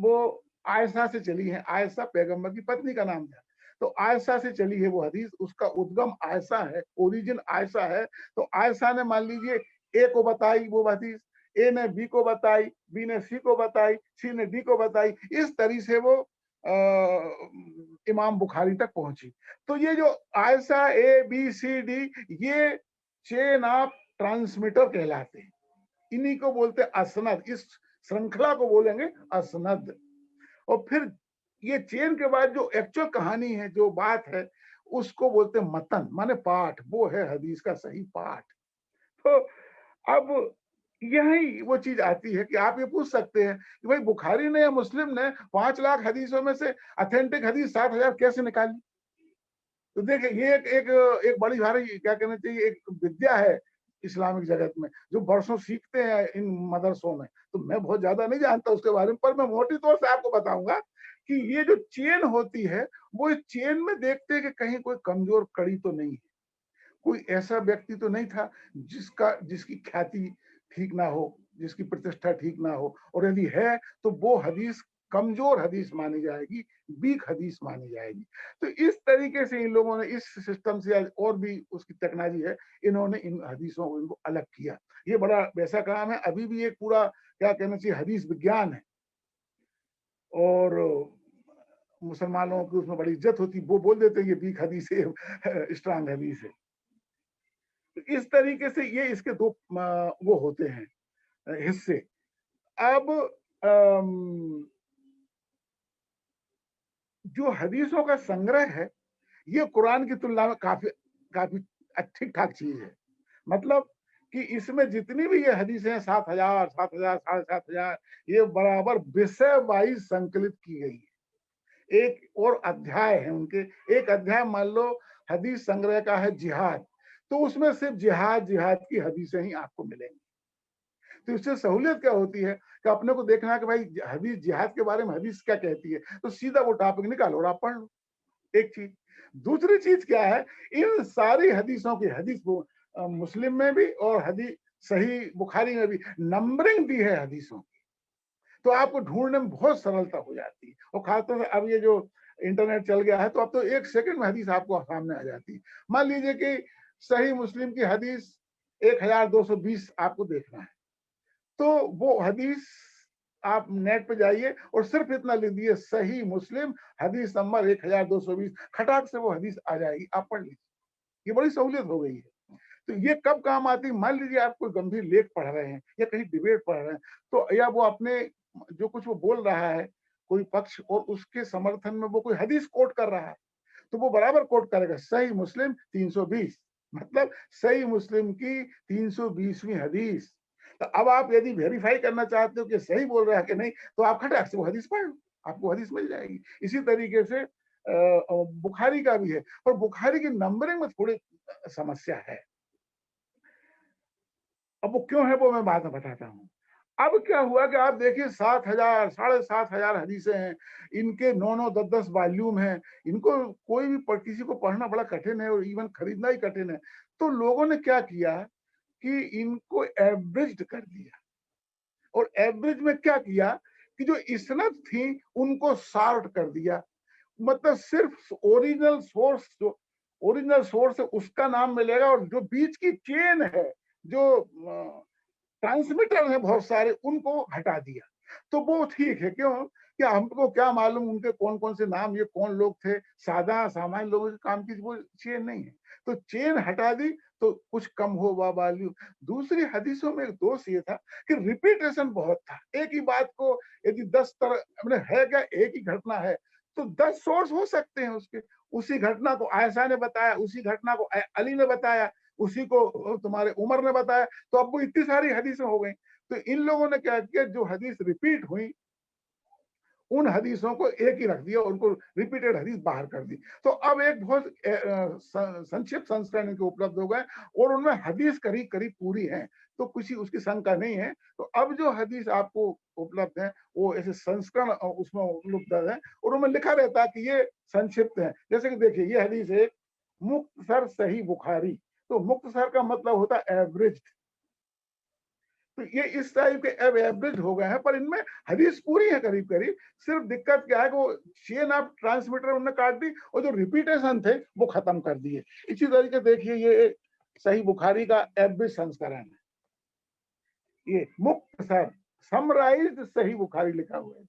वो आयशा से चली है, आयशा पैगंबर की पत्नी का नाम था, तो आयशा से चली है वो हदीस, उसका उद्गम आयशा है, ओरिजिन आयशा है। तो आयशा ने मान लीजिए ए को बताई वो हदीस, ए ने बी को बताई, बी ने सी को बताई, सी ने डी को बताई, इस तरीके से वो इमाम बुखारी तक पहुंची। तो ये जो Ayesha A B C D, ये चेन ऑफ ट्रांसमीटर कहलाते हैं। इन्हीं को बोलते हैं असनद, इस श्रृंखला को बोलेंगे असनद। और फिर ये चेन के बाद जो एक्चुअल कहानी है, जो बात है, उसको बोलते हैं मतन, माने पाठ। वो है हदीस का सही पाठ। तो अब यही वो चीज आती है कि आप ये पूछ सकते हैं कि भाई बुखारी ने या मुस्लिम ने 5 लाख हदीसों में से ऑथेंटिक हदीस 7,000 कैसे निकाली? तो देखिए ये एक बड़ी भारी क्या कहना चाहिए, एक विद्या है इस्लामिक जगत में, जो बरसों सीखते हैं इन मदरसों में। तो मैं बहुत ज्यादा नहीं जानता उसके बारे में, पर मैं मोटी तौर से आपको बताऊंगा कि ये जो चेन होती है, वो इस चेन में देखते हैं कि कहीं कोई कमजोर कड़ी तो नहीं है, कोई ऐसा व्यक्ति तो नहीं था जिसकी ख्याति ठीक ना हो, जिसकी प्रतिष्ठा ठीक ना हो, और यदि है तो वो हदीस कमजोर हदीस मानी जाएगी, वीक हदीस मानी जाएगी। तो इस तरीके से इन लोगों ने इस सिस्टम से, और भी उसकी टेक्नोलॉजी है, इन्होंने इन हदीसों को इनको अलग किया। ये बड़ा वैसा काम है, अभी भी एक पूरा क्या कहना चाहिए हदीस विज्ञान है, और मुसलमानों की उसमें बड़ी इज्जत होती, वो बोल देते हैं ये वीक हदीस है स्ट्रांग हदीस है। इस तरीके से ये इसके दो वो होते हैं हिस्से। अब जो हदीसों का संग्रह है, ये कुरान की तुलना में काफी काफी ठीक ठाक चीज है। मतलब कि इसमें जितनी भी ये हदीसें हैं, 7,000, 7,000, 7,500, ये बराबर विषय वाइज संकलित की गई है। एक और अध्याय है उनके, एक अध्याय मान लो हदीस संग्रह का है जिहाद, तो उसमें सिर्फ जिहाद जिहाद की हदीसें ही आपको मिलेंगी। तो इससे सहूलियत क्या होती है कि अपने को देखना है कि भाई हदीस जिहाद के बारे में हदीस क्या कहती है, तो सीधा वो टॉपिक निकालो और आप पढ़ लो। एक चीज। दूसरी चीज क्या है, इन सारी हदीसों की हदीस मुस्लिम में भी और हदीस सही बुखारी में भी नंबरिंग दी है हदीसों की, तो आपको ढूंढने में बहुत सरलता हो जाती है। और खासतौर से अब ये जो इंटरनेट चल गया है, तो अब तो 1 सेकंड में हदीस आपको सामने आ जाती है। मान लीजिए कि सही मुस्लिम की हदीस 1220 आपको देखना है, तो वो हदीस आप नेट पे जाइए और सिर्फ इतना लिख दिए सही मुस्लिम हदीस नंबर 1220, खटाक से वो हदीस आ जाएगी, आप पढ़ लीजिए। ये बड़ी सहूलियत हो गई है। तो ये कब काम आती है, मान लीजिए आप कोई गंभीर लेख पढ़ रहे हैं या कहीं डिबेट पढ़ रहे हैं, तो या वो अपने जो कुछ वो बोल रहा है कोई पक्ष, और उसके समर्थन में वो कोई हदीस कोट कर रहा है, तो वो बराबर कोट करेगा सही मुस्लिम 320, मतलब सही मुस्लिम की 320वीं हदीस। तो अब आप यदि वेरीफाई करना चाहते हो कि सही बोल रहा है कि नहीं, तो आप खटाक से वो हदीस पढ़ लो, आपको हदीस मिल जाएगी। इसी तरीके से बुखारी का भी है, पर बुखारी की नंबरिंग में थोड़ी समस्या है। अब वो क्यों है वो मैं बाद में बताता हूँ। अब क्या हुआ कि आप देखिए 7,000, 7,500 हदीसें हैं, इनके 9-9, 10-10 वॉल्यूम हैं, इनको कोई भी किसी को पढ़ना बड़ा कठिन है और इवन खरीदना ही कठिन है। तो लोगों ने क्या किया कि इनको एवरेज्ड कर दिया, और एवरेज में क्या किया कि जो इसनद थी उनको सॉर्ट कर दिया। मतलब सिर्फ ओरिजिनल सोर्स है उसका नाम मिलेगा, और जो बीच की चेन है, जो ट्रांसमीटर है बहुत सारे, उनको हटा दिया। तो वो ठीक है, क्यों कि हमको क्या मालूम उनके कौन कौन से नाम, ये कौन लोग थे, सादा सामान्य लोगों के काम की वो चेन नहीं है। तो चेन हटा दी तो कुछ कम हो वैल्यू। दूसरी हदीसों में एक दोष ये था कि रिपीटेशन बहुत था, एक ही बात को यदि 10 तरह, मतलब है क्या एक ही घटना है, तो 10 सोर्स हो सकते हैं उसके। उसी घटना को आयशा ने बताया, उसी घटना को अली ने बताया, उसी को तुम्हारे उमर ने बताया, तो अब वो इतनी सारी हदीसें हो गई। तो इन लोगों ने क्या किया, जो हदीस रिपीट हुई उन हदीसों को एक ही रख दिया, उनको रिपीटेड हदीस बाहर कर दी। तो अब एक बहुत संक्षिप्त संस्करण इनके उपलब्ध हो गए और उनमें हदीस करीब करीब पूरी है, तो किसी उसकी शंका नहीं है। तो अब जो हदीस आपको उपलब्ध है वो ऐसे संस्करण उसमें उपलब्ध है और उनमें लिखा रहता है कि ये संक्षिप्त है। जैसे कि देखिए ये हदीस है मुख्तसर सही बुखारी। तो मुख्तसर का मतलब होता है एवरेज। तो ये इस टाइप के अब एवरेज हो गए हैं, पर इनमें हदीस पूरी है करीब करीब। सिर्फ दिक्कत क्या है कि वो चेन ऑफ ट्रांसमीटर उन्होंने काट दी और जो रिपीटेशन थे वो खत्म कर दिए। इसी तरीके देखिए ये सही बुखारी का एवरेज संस्करण है, ये मुख्तसर समराइज्ड सही बुखारी लिखा हुआ है,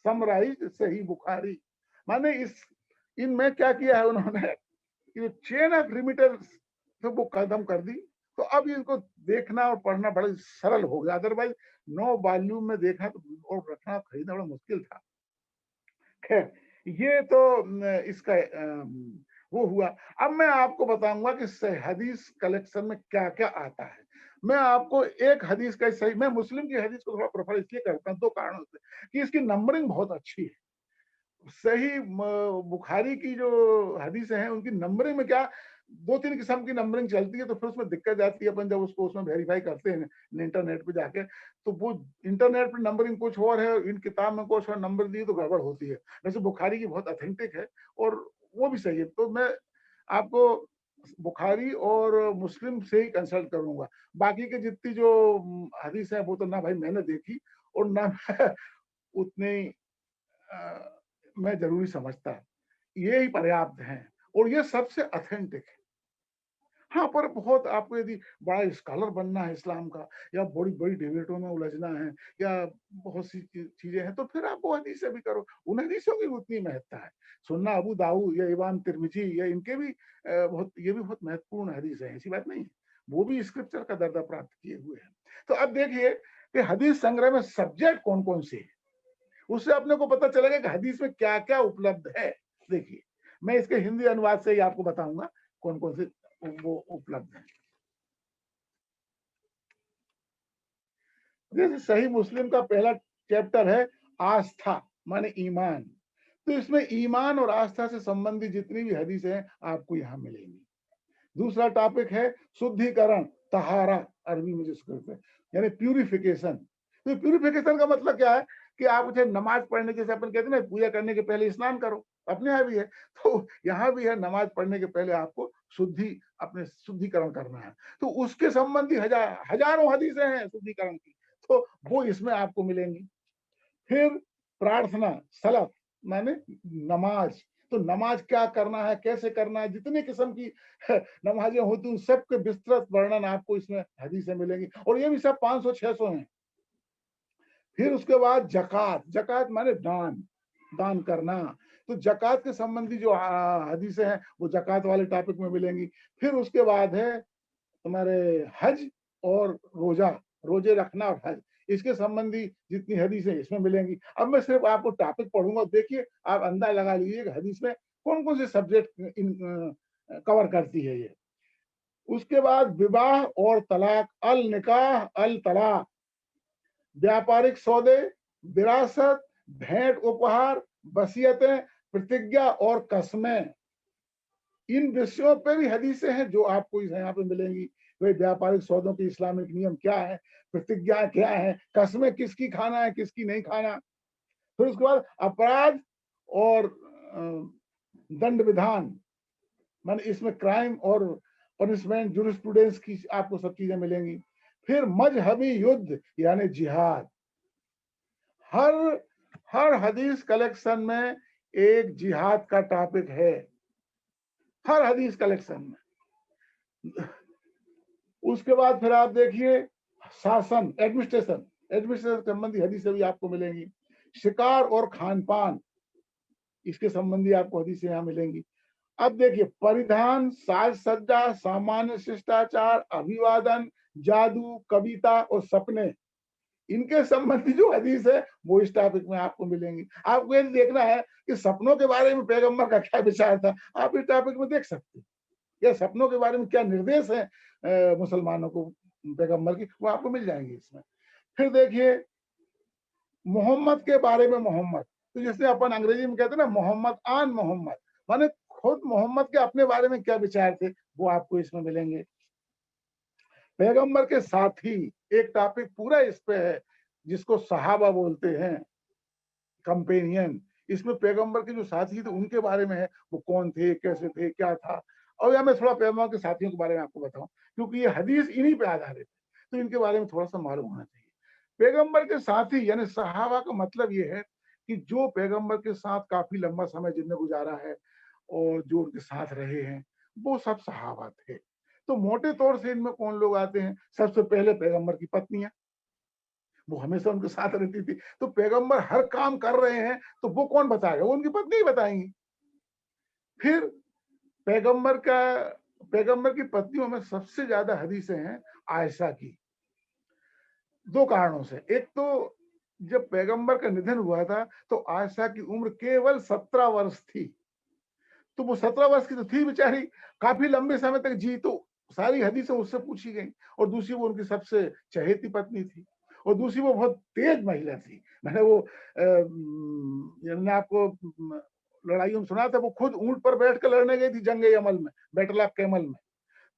समराइज्ड सही बुखारी। माने इस इनमें क्या किया है उन्होंने, ये चेन ऑफ रिमीटर्स तो वो खत्म कर दी। तो अब इनको देखना और पढ़ना बड़ा सरल हो गया। अदरवाइज 9 वॉल्यूम में देखा तो और रखना खरीदना बड़ा मुश्किल था। खैर ये तो इसका वो हुआ। अब मैं आपको बताऊंगा कि हदीस कलेक्शन में क्या क्या आता है। मैं आपको एक हदीस का सही, मैं मुस्लिम की हदीस को थोड़ा प्रेफर इसलिए करता हूँ 2 कारणों से, कि इसकी नंबरिंग बहुत अच्छी है। सही बुखारी की जो हदीसें हैं उनकी नंबरिंग में क्या 2-3 किस्म की नंबरिंग चलती है, तो फिर उसमें दिक्कत जाती है। अपन जब उसको उसमें वेरीफाई करते हैं इंटरनेट पे जाके, तो वो इंटरनेट पे नंबरिंग कुछ और है, इन किताब में कुछ और नंबर दिए तो गड़बड़ होती है। वैसे बुखारी की बहुत ऑथेंटिक है और वो भी सही है। तो मैं आपको बुखारी और मुस्लिम से ही कंसल्ट करूंगा। बाकी के जितनी जो हदीस है वो तो ना भाई मैंने देखी और ना उतने मैं जरूरी समझता। ये ही पर्याप्त हैं और ये सबसे ऑथेंटिक है। हाँ, पर बहुत आपको यदि बड़ा स्कॉलर बनना है इस्लाम का या बड़ी बड़ी डिबेटों में उलझना है या बहुत सी चीजें हैं, तो फिर आप वो हदीसें भी करो। उन हदीसों की उतनी महत्ता है। सुन्ना अबू दाऊद या इमाम तिरमिजी या इनके भी बहुत, ये भी बहुत महत्वपूर्ण हदीस है, ऐसी बात नहीं है। वो भी स्क्रिप्चर का दर्जा प्राप्त किए हुए हैं। तो अब देखिए कि हदीस संग्रह में सब्जेक्ट कौन कौन से हैं, उससे अपने को पता चलेगा कि हदीस में क्या क्या उपलब्ध है। देखिए मैं इसके हिंदी अनुवाद से ही आपको बताऊंगा कौन कौन से वो उपलब्ध है। जैसे सही मुस्लिम का पहला चैप्टर है आस्था माने ईमान। तो इसमें ईमान और आस्था से संबंधित जितनी भी हदीसें हैं आपको यहाँ मिलेंगी। दूसरा टॉपिक है शुद्धिकरण, तहारा अरबी में जिसको कहते हैं, यानी प्यूरिफिकेशन। तो प्यूरिफिकेशन का मतलब क्या है कि आप उसे नमाज पढ़ने के, जैसे अपन कहते हैं ना पूजा करने के पहले स्नान करो, अपने यहाँ भी है, तो यहाँ भी है नमाज पढ़ने के पहले आपको अपने शुद्धिकरण करना है। तो उसके संबंधी हजारों हदीसें हैं शुद्धिकरण की, तो वो इसमें आपको मिलेंगी। फिर प्रार्थना, सलफ माने नमाज। तो नमाज क्या करना है, कैसे करना है, जितनी किस्म की नमाजें होती हैं सबके विस्तृत वर्णन आपको इसमें हदीसें मिलेंगी और ये भी सब 500-600 हैं। फिर उसके बाद जकात, जकात माने दान, दान करना। तो जकात के संबंधी जो हदीसें हैं वो जकात वाले टॉपिक में मिलेंगी। फिर उसके बाद है तुम्हारे हज और रोजा, रोजे रखना और हज, इसके संबंधी जितनी हदीसें इसमें मिलेंगी। अब मैं सिर्फ आपको टॉपिक पढ़ूंगा, देखिए आप अंदाजा लगा लीजिए कि हदीस में कौन कौन से सब्जेक्ट कवर करती है ये। उसके बाद विवाह और तलाक, अल निकाह अल तलाक, व्यापारिक सौदे, विरासत, भेंट उपहार, वसीयतें, प्रतिज्ञा और कस्में। इन विषयों पे भी हदीसें हैं जो आपको यहाँ पे मिलेंगी। भाई व्यापारिक सौदों के इस्लामिक नियम क्या है, प्रतिज्ञा क्या है, कस्में किसकी खाना है किसकी नहीं खाना। फिर उसके बाद अपराध और दंड विधान, माने इसमें क्राइम और पनिशमेंट, जूरिस्प्रूडेंस की आपको सब चीजें मिलेंगी। फिर मजहबी युद्ध यानी जिहाद। हर हर हदीस कलेक्शन में एक जिहाद का टॉपिक है, हर हदीस कलेक्शन में। उसके बाद फिर आप देखिए शासन, एडमिनिस्ट्रेशन, एडमिनिस्ट्रेशन संबंधी हदीसें भी आपको मिलेंगी। शिकार और खान पान, इसके संबंधी आपको हदीसें यहाँ मिलेंगी। अब देखिए परिधान, साज सज्जा, सामान्य शिष्टाचार, अभिवादन, जादू, कविता और सपने, इनके संबंधी जो हदीस है वो इस टॉपिक में आपको मिलेंगी। आपको ये देखना है कि सपनों के बारे में पैगंबर का क्या विचार था, आप इस टॉपिक में देख सकते हैं। या सपनों के बारे में क्या निर्देश है मुसलमानों को पैगंबर की, वो आपको मिल जाएंगे इसमें। फिर देखिए मोहम्मद के बारे में, मोहम्मद तो जैसे अपन अंग्रेजी में कहते हैं ना मोहम्मद आन मोहम्मद, माने खुद मोहम्मद के अपने बारे में क्या विचार थे वो आपको इसमें मिलेंगे। पैगंबर के साथी, एक टॉपिक पूरा इस पे है जिसको सहाबा बोलते हैं, कंपेनियन। इसमें पैगंबर के जो साथी थे उनके बारे में है, वो कौन थे, कैसे थे, क्या था। और या मैं थोड़ा पैगंबर के साथियों के बारे में आपको बताऊं, क्योंकि ये हदीस इन्हीं पे आधारित है, तो इनके बारे में थोड़ा सा मालूम होना चाहिए। पैगंबर के साथी यानी सहाबा का मतलब ये है कि जो पैगंबर के साथ काफी लंबा समय जिनने गुजारा है और जो उनके साथ रहे हैं, वो सब सहाबा थे। तो मोटे तौर से इनमें कौन लोग आते हैं, सबसे पहले पैगंबर की पत्नियां, वो हमेशा उनके साथ रहती थी। तो पैगंबर हर काम कर रहे हैं तो वो कौन बताएगा, वो उनकी पत्नी ही बताएंगी। फिर पैगंबर का, पैगंबर की पत्नियों में सबसे ज्यादा हदीसें हैं आयशा की, दो कारणों से। एक तो जब पैगंबर का निधन हुआ था तो आयशा की उम्र केवल 17 वर्ष थी, तो वो 17 वर्ष की तो थी बेचारी, काफी लंबे समय तक जी, तो सारी हदीसें उससे पूछी गई। और दूसरी वो उनकी सबसे चहेती पत्नी थी, और दूसरी वो बहुत तेज महिला थी। मैंने वो मैंने आपको लड़ाइयों में सुना था, वो खुद ऊंट पर बैठ कर लड़ने गई थी जंग यमल में, बैटल ऑफ कैमल में।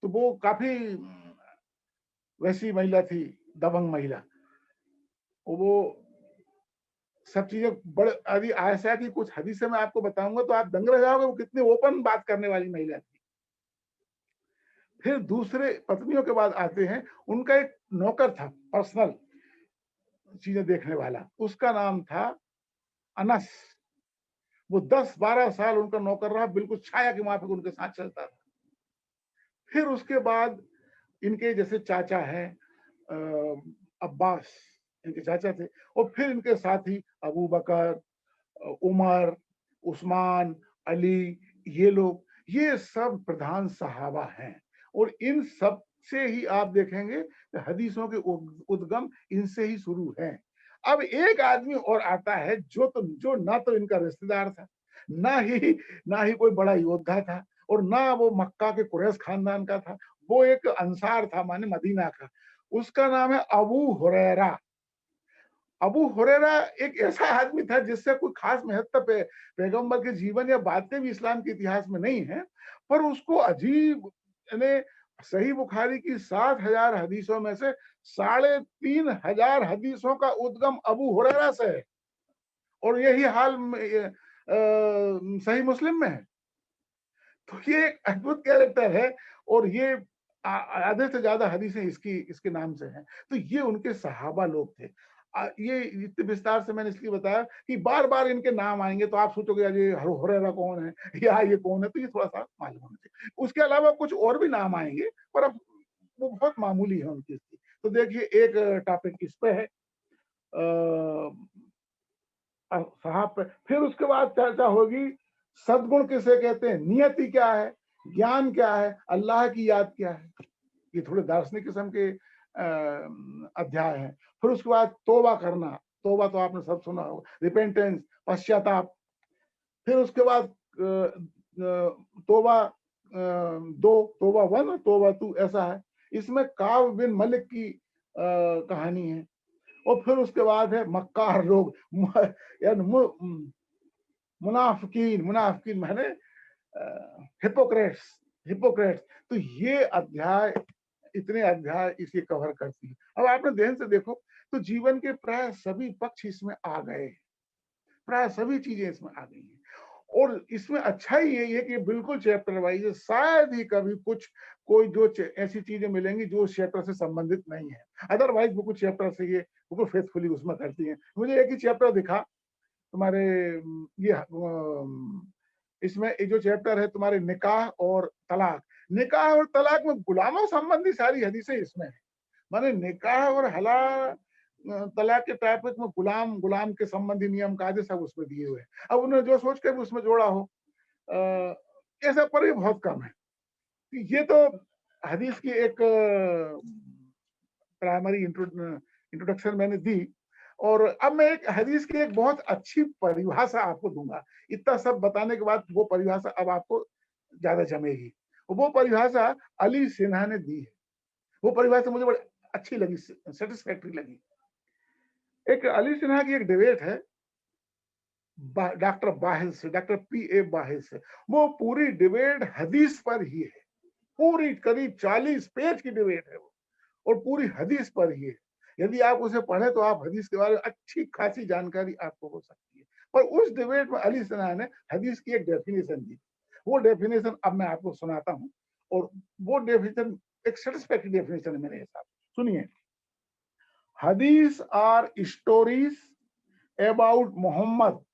तो वो काफी वैसी महिला थी, दबंग महिला। वो सब चीजें बड़े, अभी आयशा की कुछ हदीसें मैं आपको बताऊंगा तो आप दंग रह जाओगे, वो कितनी ओपन बात करने वाली महिला थी। फिर दूसरे पत्नियों के बाद आते हैं, उनका एक नौकर था पर्सनल चीजें देखने वाला, उसका नाम था अनस। वो 10-12 साल उनका नौकर रहा, बिल्कुल छाया के माफिक उनके साथ चलता था। फिर उसके बाद इनके जैसे चाचा हैं अब्बास, इनके चाचा थे, और फिर इनके साथी अबू बकर, उमर, उस्मान, अली, ये लोग, ये सब प्रधान सहाबा हैं। और इन सब से ही आप देखेंगे हदीसों के उद्गम इनसे ही शुरू है। अब एक आदमी और आता है जो ना तो इनका रिश्तेदार था, ना ही कोई बड़ा योद्धा था, और ना वो मक्का के कुरैश खानदान का था, वो एक अंसार था, माने मदीना का। उसका नाम है अबू हुरैरा। अबू हुरैरा एक ऐसा आदमी था जिससे कोई खास महत्व पैगंबर के जीवन या बातें भी इस्लाम के इतिहास में नहीं है, पर उसको अजीब, यानी सही बुखारी की 7,000 हदीसों में से 3,500 हदीसों का उद्गम अबू हुरैरा से है। और यही हाल सही मुस्लिम में है। तो ये एक अद्भुत कैरेक्टर है, और ये आधे से ज्यादा हदीसें इसके नाम से हैं। तो ये उनके सहाबा लोग थे। ये इतने विस्तार से मैंने इसलिए बताया कि बार बार इनके नाम आएंगे तो आप सोचोगे यार ये हुरैरा कौन है या ये कौन है, तो ये थोड़ा सा मालूम होना चाहिए। उसके अलावा कुछ और भी नाम आएंगे, पर अब वो बहुत मामूली है उनकी। तो देखिए एक टॉपिक इस पे है साहब पे। फिर उसके बाद चर्चा होगी सद्गुण किसे कहते हैं, नियति क्या है, ज्ञान क्या है, अल्लाह की याद क्या है। ये थोड़े दार्शनिक किस्म के अध्याय हैं। फिर उसके बाद तौबा करना, तौबा तो आपने सब सुना होगा, रिपेंटेंस, पश्चाताप। फिर उसके बाद तौबा दो, तौबा 1 और तौबा 2 ऐसा है। इसमें काब बिन मलिक की कहानी है। और फिर उसके बाद है मक्कार लोग, यानी मुनाफिकीन, मुनाफिकीन माने हिपोक्रेट्स, हिपोक्रेट्स। तो ये अध्याय, इतने अध्याय इसे कवर करती है। अब आपने ध्यान से देखो तो जीवन के प्राय सभी पक्ष इसमें आ गए, प्राय सभी चीजें इसमें आ गई हैं। और इसमें अच्छा ही यही है कि बिल्कुल चैप्टर वाइज है, शायद ही कभी कुछ कोई जो ऐसी चीजें मिलेंगी जो उस चैप्टर से संबंधित नहीं है। अदरवाइज वो कुछ चैप्टर से ये बिल्कुल फेथफुली उसमें करती है। मुझे एक ही चैप्टर दिखा तुम्हारे ये इसमें एक जो चैप्टर है तुम्हारे निकाह और तलाक, निकाह और तलाक में गुलामों संबंधी सारी हदीसें इसमें है। माने निकाह और हला तलाक के टॉपिक में गुलाम गुलाम के संबंधी नियम कायदे सब उसमें दिए हुए हैं। अब उन्होंने जो सोच कर उसमें जोड़ा हो ऐसा, पर ये बहुत कम है। ये तो हदीस की एक प्राइमरी इंट्रोडक्शन मैंने दी। और अब मैं एक हदीस की एक बहुत अच्छी परिभाषा आपको दूंगा। इतना सब बताने के बाद वो परिभाषा अब आपको ज्यादा जमेगी। वो परिभाषा अली सिन्हा ने दी है। वो परिभाषा मुझे बड़ी अच्छी लगी, सेटिस्फैक्टरी लगी। एक अली सिन्हा की एक डिबेट है डॉक्टर बाहिल से, डॉक्टर पी ए बाहिल से। वो पूरी डिबेट हदीस पर ही है, पूरी करीब 40 पेज की डिबेट है वो, और पूरी हदीस पर ही है। यदि आप उसे पढ़े तो आप हदीस के बारे में अच्छी खासी जानकारी आपको हो सकती है। पर उस डिबेट में अली सिन्हा ने हदीस की एक डेफिनेशन दी। वो डेफिनेशन अब मैं आपको सुनाता हूँ, और वो डेफिनेशन एक सेटिस्फैक्टरी डेफिनेशन है मेरे हिसाब से। सुनिए, हदीस are stories about Mohammed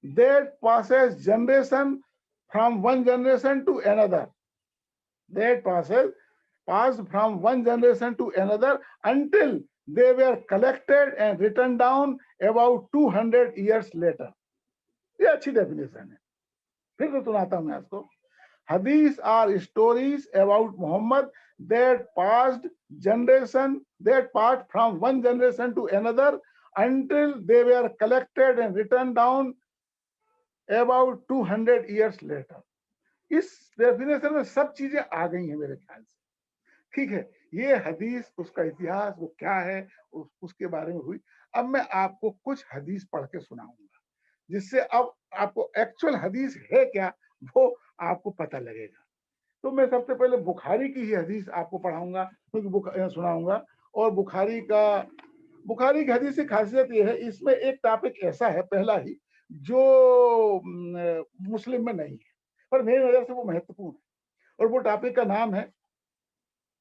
that passes generation from one generation to another, that passed from one generation to another until they were collected and written down about 200 years later. ये अच्छी definition है। फिर तो सुनाता हूं मैं आपको। हदीस are stories about Mohammed that passed from one generation to another until they were collected and written down about 200 years later. इस डेफिनेशन में सब चीजें आ गई हैं मेरे ख्याल से। ठीक है, ये हदीस, उसका इतिहास वो क्या है, उसके बारे में हुई। अब मैं आपको कुछ हदीस पढ़ के सुनाऊंगा, जिससे अब आपको एक्चुअल हदीस है क्या वो आपको पता लगेगा। तो मैं सबसे पहले बुखारी की ही हदीस आपको पढ़ाऊंगा, क्योंकि सुनाऊंगा। और बुखारी की हदीस की खासियत ये है, इसमें एक टॉपिक ऐसा है पहला ही जो मुस्लिम में नहीं है, पर मेरी नजर से वो महत्वपूर्ण है। और वो टॉपिक का नाम है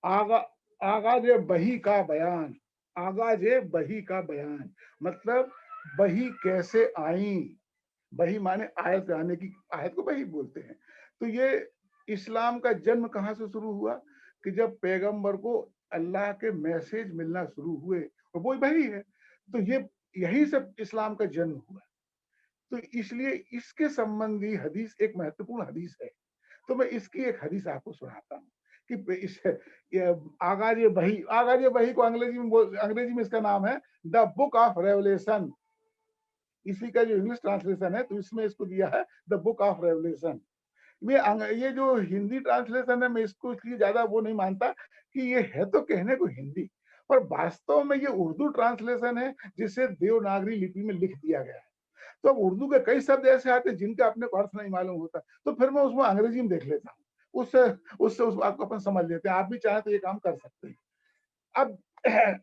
आगा आगाज बही का बयान। आगाज बही का बयान मतलब बही कैसे आई। बही माने आयत आने की, आयत को बही बोलते हैं। तो ये इस्लाम का जन्म कहाँ से शुरू हुआ कि जब पैगंबर को अल्लाह के मैसेज मिलना शुरू हुए, और वो वही है। तो ये यही सब इस्लाम का जन्म हुआ। तो इसलिए इसके संबंधी हदीस एक महत्वपूर्ण हदीस है। तो मैं इसकी एक हदीस आपको सुनाता हूँ कि इस आगाज बही को अंग्रेजी में इसका नाम है द बुक ऑफ रेवलेशन। इसी का जो इंग्लिश ट्रांसलेशन है, तो इसमें इसको दिया है द बुक ऑफ रेवलेशन। ये जो हिंदी ट्रांसलेशन है, मैं इसको इसलिए ज्यादा वो नहीं मानता कि ये है तो कहने को हिंदी, पर वास्तव में ये उर्दू ट्रांसलेशन है जिसे देवनागरी लिपि में लिख दिया गया है। तो अब उर्दू के कई शब्द ऐसे आते हैं जिनका अपने को अर्थ नहीं मालूम होता, तो फिर मैं उसमें अंग्रेजी में देख लेता हूँ, उससे उससे उस बात को अपन समझ लेते हैं। आप भी चाहें तो ये काम कर सकते हैं। अब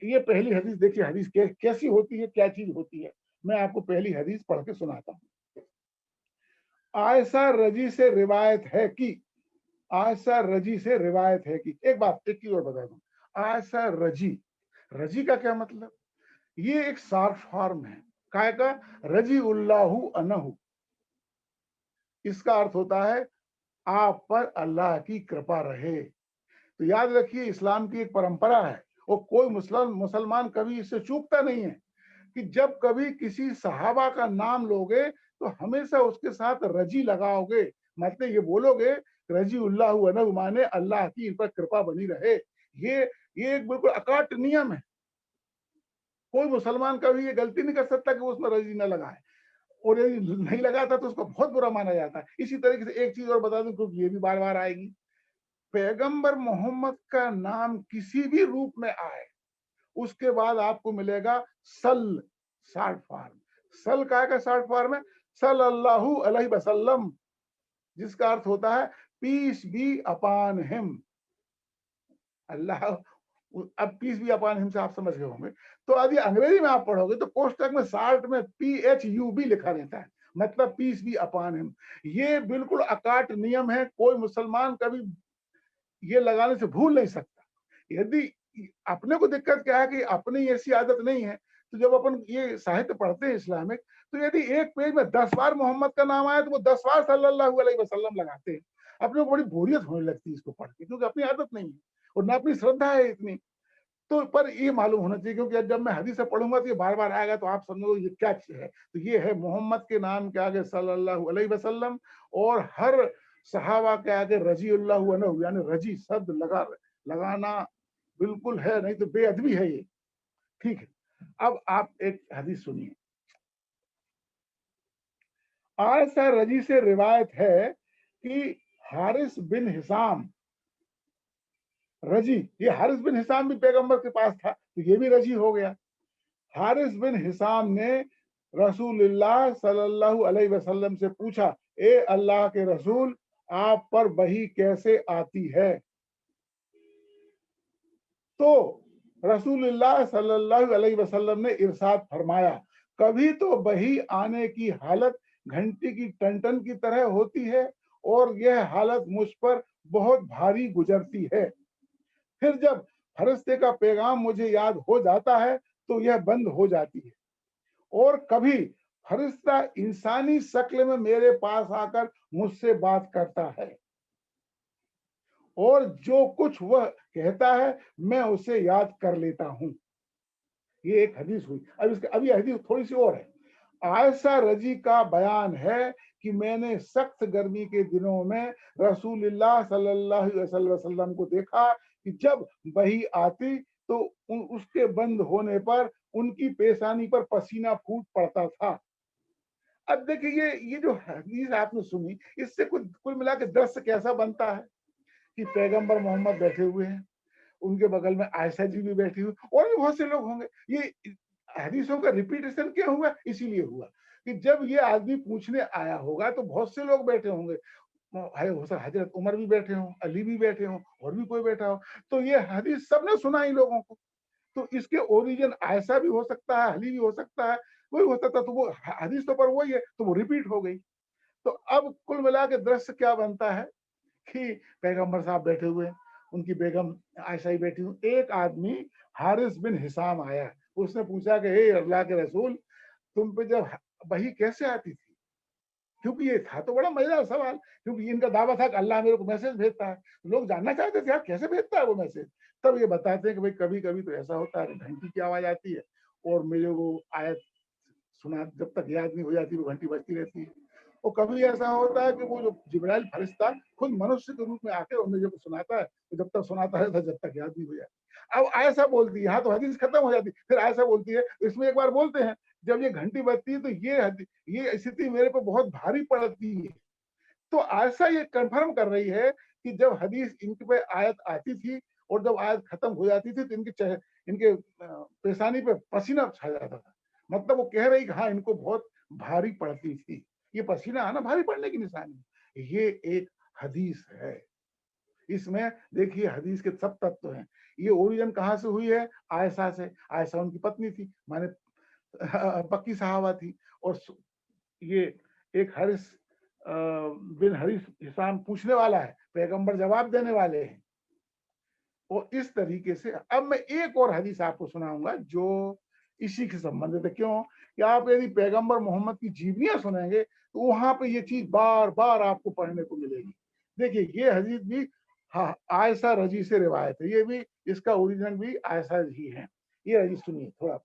ये पहली हदीस देखिए, हदीस कैसी होती है, क्या चीज होती है। मैं आपको पहली हदीस पढ़ के सुनाता हूँ। आयशा रजी से रिवायत है कि, आयशा रजी से रिवायत है कि, एक बात एक चीज और बता दूं, आयशा रजी, रजी का क्या मतलब, ये एक शॉर्ट फॉर्म है काय का, रजी उल्लाहु अनहु। इसका अर्थ होता है आप पर अल्लाह की कृपा रहे। तो याद रखिए, इस्लाम की एक परंपरा है, और कोई मुसलमान कभी इससे चूकता नहीं है कि जब कभी किसी सहाबा का नाम लोगे तो हमेशा उसके साथ रजी लगाओगे। मतलब ये बोलोगे रजी उल्लाहु अनहु, माने अल्लाह की इन पर कृपा बनी रहे। ये ये एक बिल्कुल अकाट नियम है। कोई मुसलमान कभी ये गलती नहीं कर सकता कि वो उसमें रजी न लगाए, और यदि नहीं लगाता तो उसको बहुत बुरा माना जाता है। इसी तरीके से एक चीज और बता दूं, क्योंकि ये भी बार बार आएगी, पैगंबर मोहम्मद का नाम किसी भी रूप में आए उसके बाद आपको मिलेगा सल, शॉर्ट फॉर्म। सल का शॉर्ट फॉर्म है सल्लल्लाहु अलैहि वसल्लम, जिसका अर्थ होता है पीस बी अपॉन हिम। अल्लाह, अब पीस बी अपॉन हिम से आप समझ गए होंगे। तो यदि अंग्रेजी में आप पढ़ोगे तो कोष्टक में शॉर्ट में PHUB लिखा रहता है, मतलब पीस बी अपॉन हिम। ये बिल्कुल अकाट नियम है, कोई मुसलमान कभी ये लगाने से भूल नहीं सकता। यदि अपने को दिक्कत क्या है कि अपनी ऐसी आदत नहीं है, तो जब अपन ये साहित्य पढ़ते हैं इस्लामिक, तो यदि एक पेज में 10 बार मोहम्मद का नाम आया तो वो 10 बार सल्लल्लाहु अलैहि वसल्लम लगाते हैं। अपने को बड़ी बोरियत होने लगती है इसको पढ़ के, क्योंकि अपनी आदत नहीं है और ना अपनी श्रद्धा है इतनी। तो पर ये मालूम होना चाहिए, क्योंकि जब मैं हदीस से पढ़ूंगा तो ये बार बार आएगा, तो आप समझो ये क्या चीज है। तो ये है मोहम्मद के नाम के आगे सल्लल्लाहु अलैहि वसल्लम, और हर सहाबा के आगे रजी अल्लाहु अन्हु, यानी रजी शब्द लगाना बिल्कुल है, नहीं तो बेअदबी है ये। ठीक है, अब आप एक हदीस सुनिए। आयशा रजी से रिवायत है कि हारिस बिन हिसाम रजी, ये हारिस बिन हिसाम भी पैगंबर के पास था, तो ये भी रजी हो गया। हारिस बिन हिसाम ने रसूलुल्लाह सल्लल्लाहु अलैहि वसल्लम से पूछा, ए अल्लाह के रसूल, आप पर वही कैसे आती है? तो रसूलुल्लाह सल्लल्लाहु अलैहि वसल्लम ने इरशाद फरमाया, कभी तो वही आने की हालत घंटी की टन की तरह होती है और यह हालत मुझ पर बहुत भारी गुजरती है। फिर जब फरिश्ते का पैगाम मुझे याद हो जाता है तो यह बंद हो जाती है, और कभी फरिश्ता इंसानी शक्ल में मेरे पास आकर मुझसे बात करता है और जो कुछ वह कहता है मैं उसे याद कर लेता हूं। ये एक हदीस हुई। अब इसके अभी हदीस थोड़ी सी और है। आयशा रजी का बयान है कि मैंने सख्त गर्मी के दिनों में रसूलुल्लाह सल्लल्लाहु अलैहि वसल्लम को देखा कि जब वही आती तो उसके बंद होने पर उनकी पेशानी पर पसीना फूट पड़ता था। अब देखिए, ये जो हदीस आपने सुनी, इससे कुल मिला के दृश्य कैसा बनता है कि पैगंबर मोहम्मद बैठे हुए हैं, उनके बगल में आयशा जी भी बैठी हुई, और भी बहुत से लोग होंगे। ये हदीसों का रिपीटेशन क्यों हुआ? इसीलिए हुआ कि जब ये आदमी पूछने आया होगा तो बहुत से लोग बैठे होंगे। हो सकता हजरत उमर भी बैठे हों, अली भी बैठे हों, और भी कोई बैठा हो, तो ये हदीस सबने सुनाई लोगों को। तो इसके ओरिजिन ऐसा भी हो सकता है, अली भी हो सकता है, कोई हो सकता है, तो वो हदीस तो पर वही है, तो वो रिपीट हो गई। तो अब कुल मिला के दृश्य क्या बनता है कि पैगंबर साहब बैठे हुए हैं, उनकी बेगम आयशा ही बैठी हूँ। एक आदमी हारिस बिन हिसाम आया, उसने पूछा कि हे अल्लाह के रसूल, तुम पे जब वही कैसे आती थी? क्योंकि ये था तो बड़ा मजेदार सवाल, क्योंकि इनका दावा था कि अल्लाह मेरे को मैसेज भेजता है। लोग जानना चाहते थे यार कैसे भेजता है वो मैसेज। तब ये बताते हैं कि भाई कभी कभी तो ऐसा होता है कि घंटी की आवाज आती है और मेरे वो आयत सुना जब तक याद नहीं हो जाती वो घंटी बजती रहती है। और कभी ऐसा होता है कि वो जो जिब्राइल फरिश्ता खुद मनुष्य के रूप में आके और मुझे सुनाता है, तो जब तक सुनाता है जब तक याद नहीं हो जाती। अब आयशा बोलती है, यहाँ तो हदीस खत्म हो जाती, फिर आयशा बोलती है, इसमें एक बार बोलते हैं जब ये घंटी बजती है तो ये स्थिति मेरे पे बहुत भारी पड़ती है। तो आयशा ये कंफर्म कर रही है कि जब हदीस इनके पे आयत आती थी और जब आयत खत्म हो जाती थी तो इनके पेशानी पे पसीना छा जाता था। मतलब वो कह रही कि हाँ इनको बहुत भारी पड़ती थी। ये पसीना आना भारी पड़ने की निशानी। ये एक हदीस है। इसमें देखिए हदीस के सब तत्व हैं। ये ओरिजिन कहाँ से हुई है? आयशा से। आयशा उनकी पत्नी थी, माने पक्की सहाबा थी। और ये एक हरिस बिन हरिस हिसाम पूछने वाला है, पैगंबर जवाब देने वाले हैं। और इस तरीके से अब मैं एक और हदीस आपको सुनाऊंगा जो इसी के संबंधित है। क्यों कि आप यदि पैगंबर मोहम्मद की जीवनियां सुनेंगे तो वहां पे ये चीज बार बार आपको पढ़ने को मिलेगी। देखिए ये हदीस भी हाँ आयशा रजी से रिवायत है, ये भी इसका ओरिजिन भी आयशा ही है। ये हदीस सुनिए थोड़ा।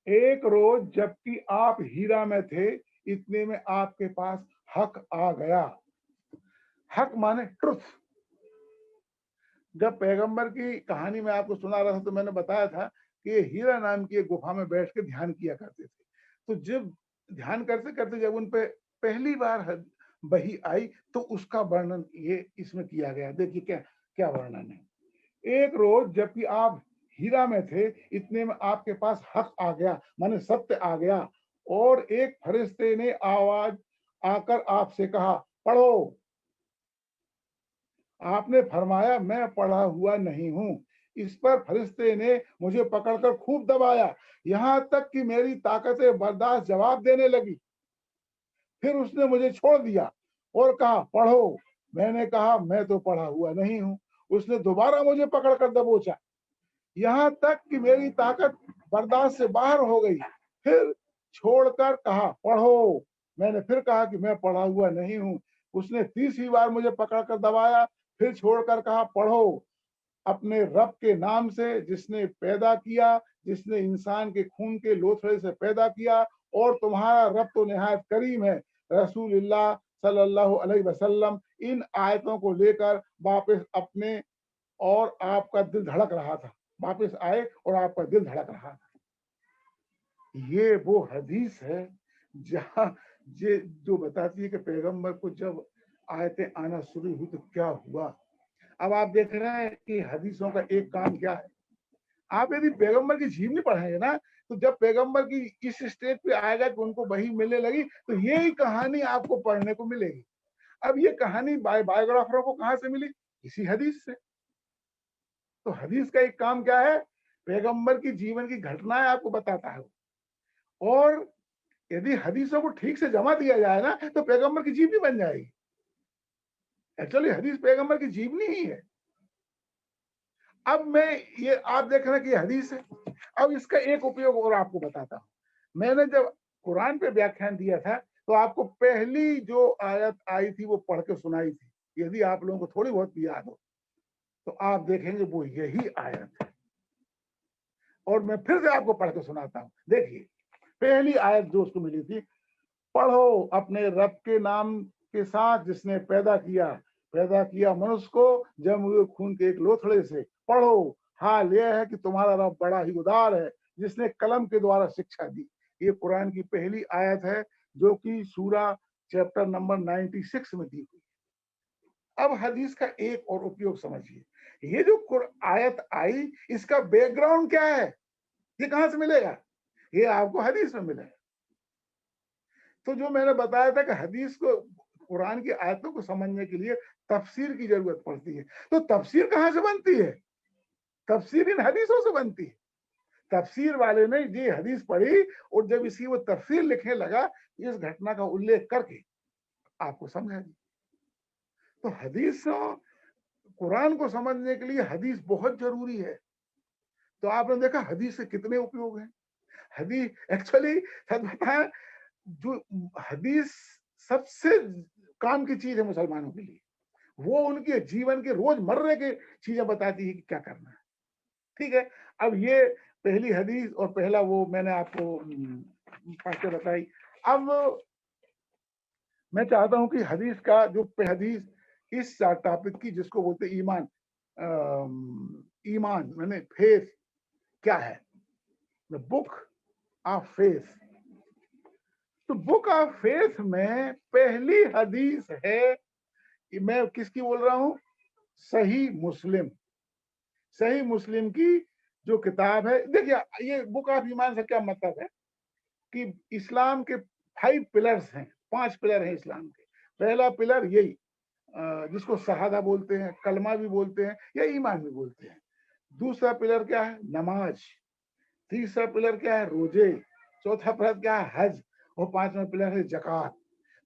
एक रोज जबकि आप हीरा में थे, इतने में आपके पास हक आ गया। हक माने ट्रुथ। जब पैगंबर की कहानी में आपको सुना रहा था तो मैंने बताया था कि ये हीरा नाम की एक गुफा में बैठ के ध्यान किया करते थे। तो जब ध्यान करते करते जब उन पे पहली बार वही आई तो उसका वर्णन ये इसमें किया गया। देखिए क्या क्या वर्णन है। एक रोज जबकि आप हीरा में थे, इतने में आपके पास हक आ गया, माने सत्य आ गया, और एक फरिश्ते ने आवाज आकर आपसे कहा, पढ़ो। आपने फरमाया, मैं पढ़ा हुआ नहीं हूं। इस पर फरिश्ते ने मुझे पकड़कर खूब दबाया, यहां तक कि मेरी ताकतें बर्दाश्त जवाब देने लगी। फिर उसने मुझे छोड़ दिया और कहा, पढ़ो। मैंने कहा, मैं तो पढ़ा हुआ नहीं हूं। उसने दोबारा मुझे पकड़कर दबोचा, यहां तक कि मेरी ताकत बर्दाश्त से बाहर हो गई। फिर छोड़कर कहा, पढ़ो। मैंने फिर कहा कि मैं पढ़ा हुआ नहीं हूं। उसने तीसरी बार मुझे पकड़कर दबाया, फिर छोड़कर कहा, पढ़ो। अपने रब के नाम से जिसने पैदा किया, जिसने इंसान के खून के लोथड़े से पैदा किया, और तुम्हारा रब तो निहायत करीम है। रसूलुल्लाह सल्लल्लाहु अलैहि वसल्लम इन आयतों को लेकर वापस अपने और आपका दिल धड़क रहा था। वापस आए और आपका दिल धड़क रहा है। ये वो हदीस है जहां ये जो बताती है कि पैगंबर को जब आयतें आना शुरू हुई तो क्या हुआ। अब आप देख रहे हैं कि हदीसों का एक काम क्या है, आप यदि पैगंबर की जीवनी पढ़ेंगे ना, तो जब पैगंबर की इस स्टेज पे आएगा कि उनको वही मिलने लगी, तो यही कहानी आपको पढ़ने को मिलेगी। अब ये कहानी बायोग्राफरों को कहां से मिली? इसी हदीस से। तो हदीस का एक काम क्या है? पैगंबर की जीवन की घटनाएं आपको बताता है। और यदि हदीसों को ठीक से जमा दिया जाए ना, तो पैगंबर की जीवनी बन जाएगी। एक्चुअली हदीस पैगंबर की जीवनी ही है। अब मैं ये आप देख रहे हैं कि ये हदीस है। अब इसका एक उपयोग और आपको बताता हूं। मैंने जब कुरान पे व्याख्यान दिया था, तो आपको पहली जो आयत आई थी वो पढ़ के सुनाई थी। यदि आप लोगों को थोड़ी बहुत भी याद हो, तो आप देखेंगे वो यही आयत है। और मैं फिर से आपको पढ़ के सुनाता हूं। देखिए, पहली आयत जो उसको मिली थी, पढ़ो अपने रब के नाम के साथ जिसने पैदा किया मनुष्य को जम हुए खून के एक लोथड़े से। पढ़ो, हाल यह है कि तुम्हारा रब बड़ा ही उदार है, जिसने कलम के द्वारा शिक्षा दी। ये कुरान की पहली आयत है, जो कि सूरा चैप्टर नंबर 96 में दी हुई। अब हदीस का एक और उपयोग समझिए। ये जो आयत आई, इसका बैकग्राउंड क्या है? ये कहां से मिलेगा? ये आपको हदीस में मिलेगा। तो जो मैंने बताया था कि हदीस को, कुरान की आयतों को समझने के लिए तफसीर की जरूरत पड़ती है। तो तफसीर कहां से बनती है? तफसीर इन हदीसों से बनती है। तफसीर वाले ने ये हदीस पढ़ी और जब इसकी वो तफसीर लिखने लगा, इस घटना का उल्लेख करके आपको समझा दी। तो हदीस, कुरान को समझने के लिए हदीस बहुत जरूरी है। तो आपने देखा हदीस के कितने उपयोग हैं। हदीस एक्चुअली, सच बताएं, जो हदीस सबसे काम की चीज है मुसलमानों के लिए। वो उनके जीवन के रोजमर्रे के चीजें बताती है कि क्या करना है। ठीक है। अब ये पहली हदीस और पहला वो मैंने आपको पढ़ के बताई। अब मैं चाहता हूं कि हदीस का जो हदीस इस टॉपिक की, जिसको बोलते ईमान, ईमान मैंने फेथ क्या है, द बुक ऑफ फेथ। तो बुक ऑफ फेथ में पहली हदीस है, मैं किसकी बोल रहा हूं? सही मुस्लिम। सही मुस्लिम की जो किताब है, देखिए ये बुक ऑफ ईमान से क्या मतलब है कि इस्लाम के 5 पिलर्स हैं, 5 पिलर हैं इस्लाम के। पहला पिलर यही, जिसको शहादा बोलते हैं, कलमा भी बोलते हैं या ईमान भी बोलते हैं। दूसरा पिलर क्या है? नमाज। तीसरा पिलर क्या है? रोजे। चौथा पिलर क्या है? हज। और पांचवा पिलर है जकात।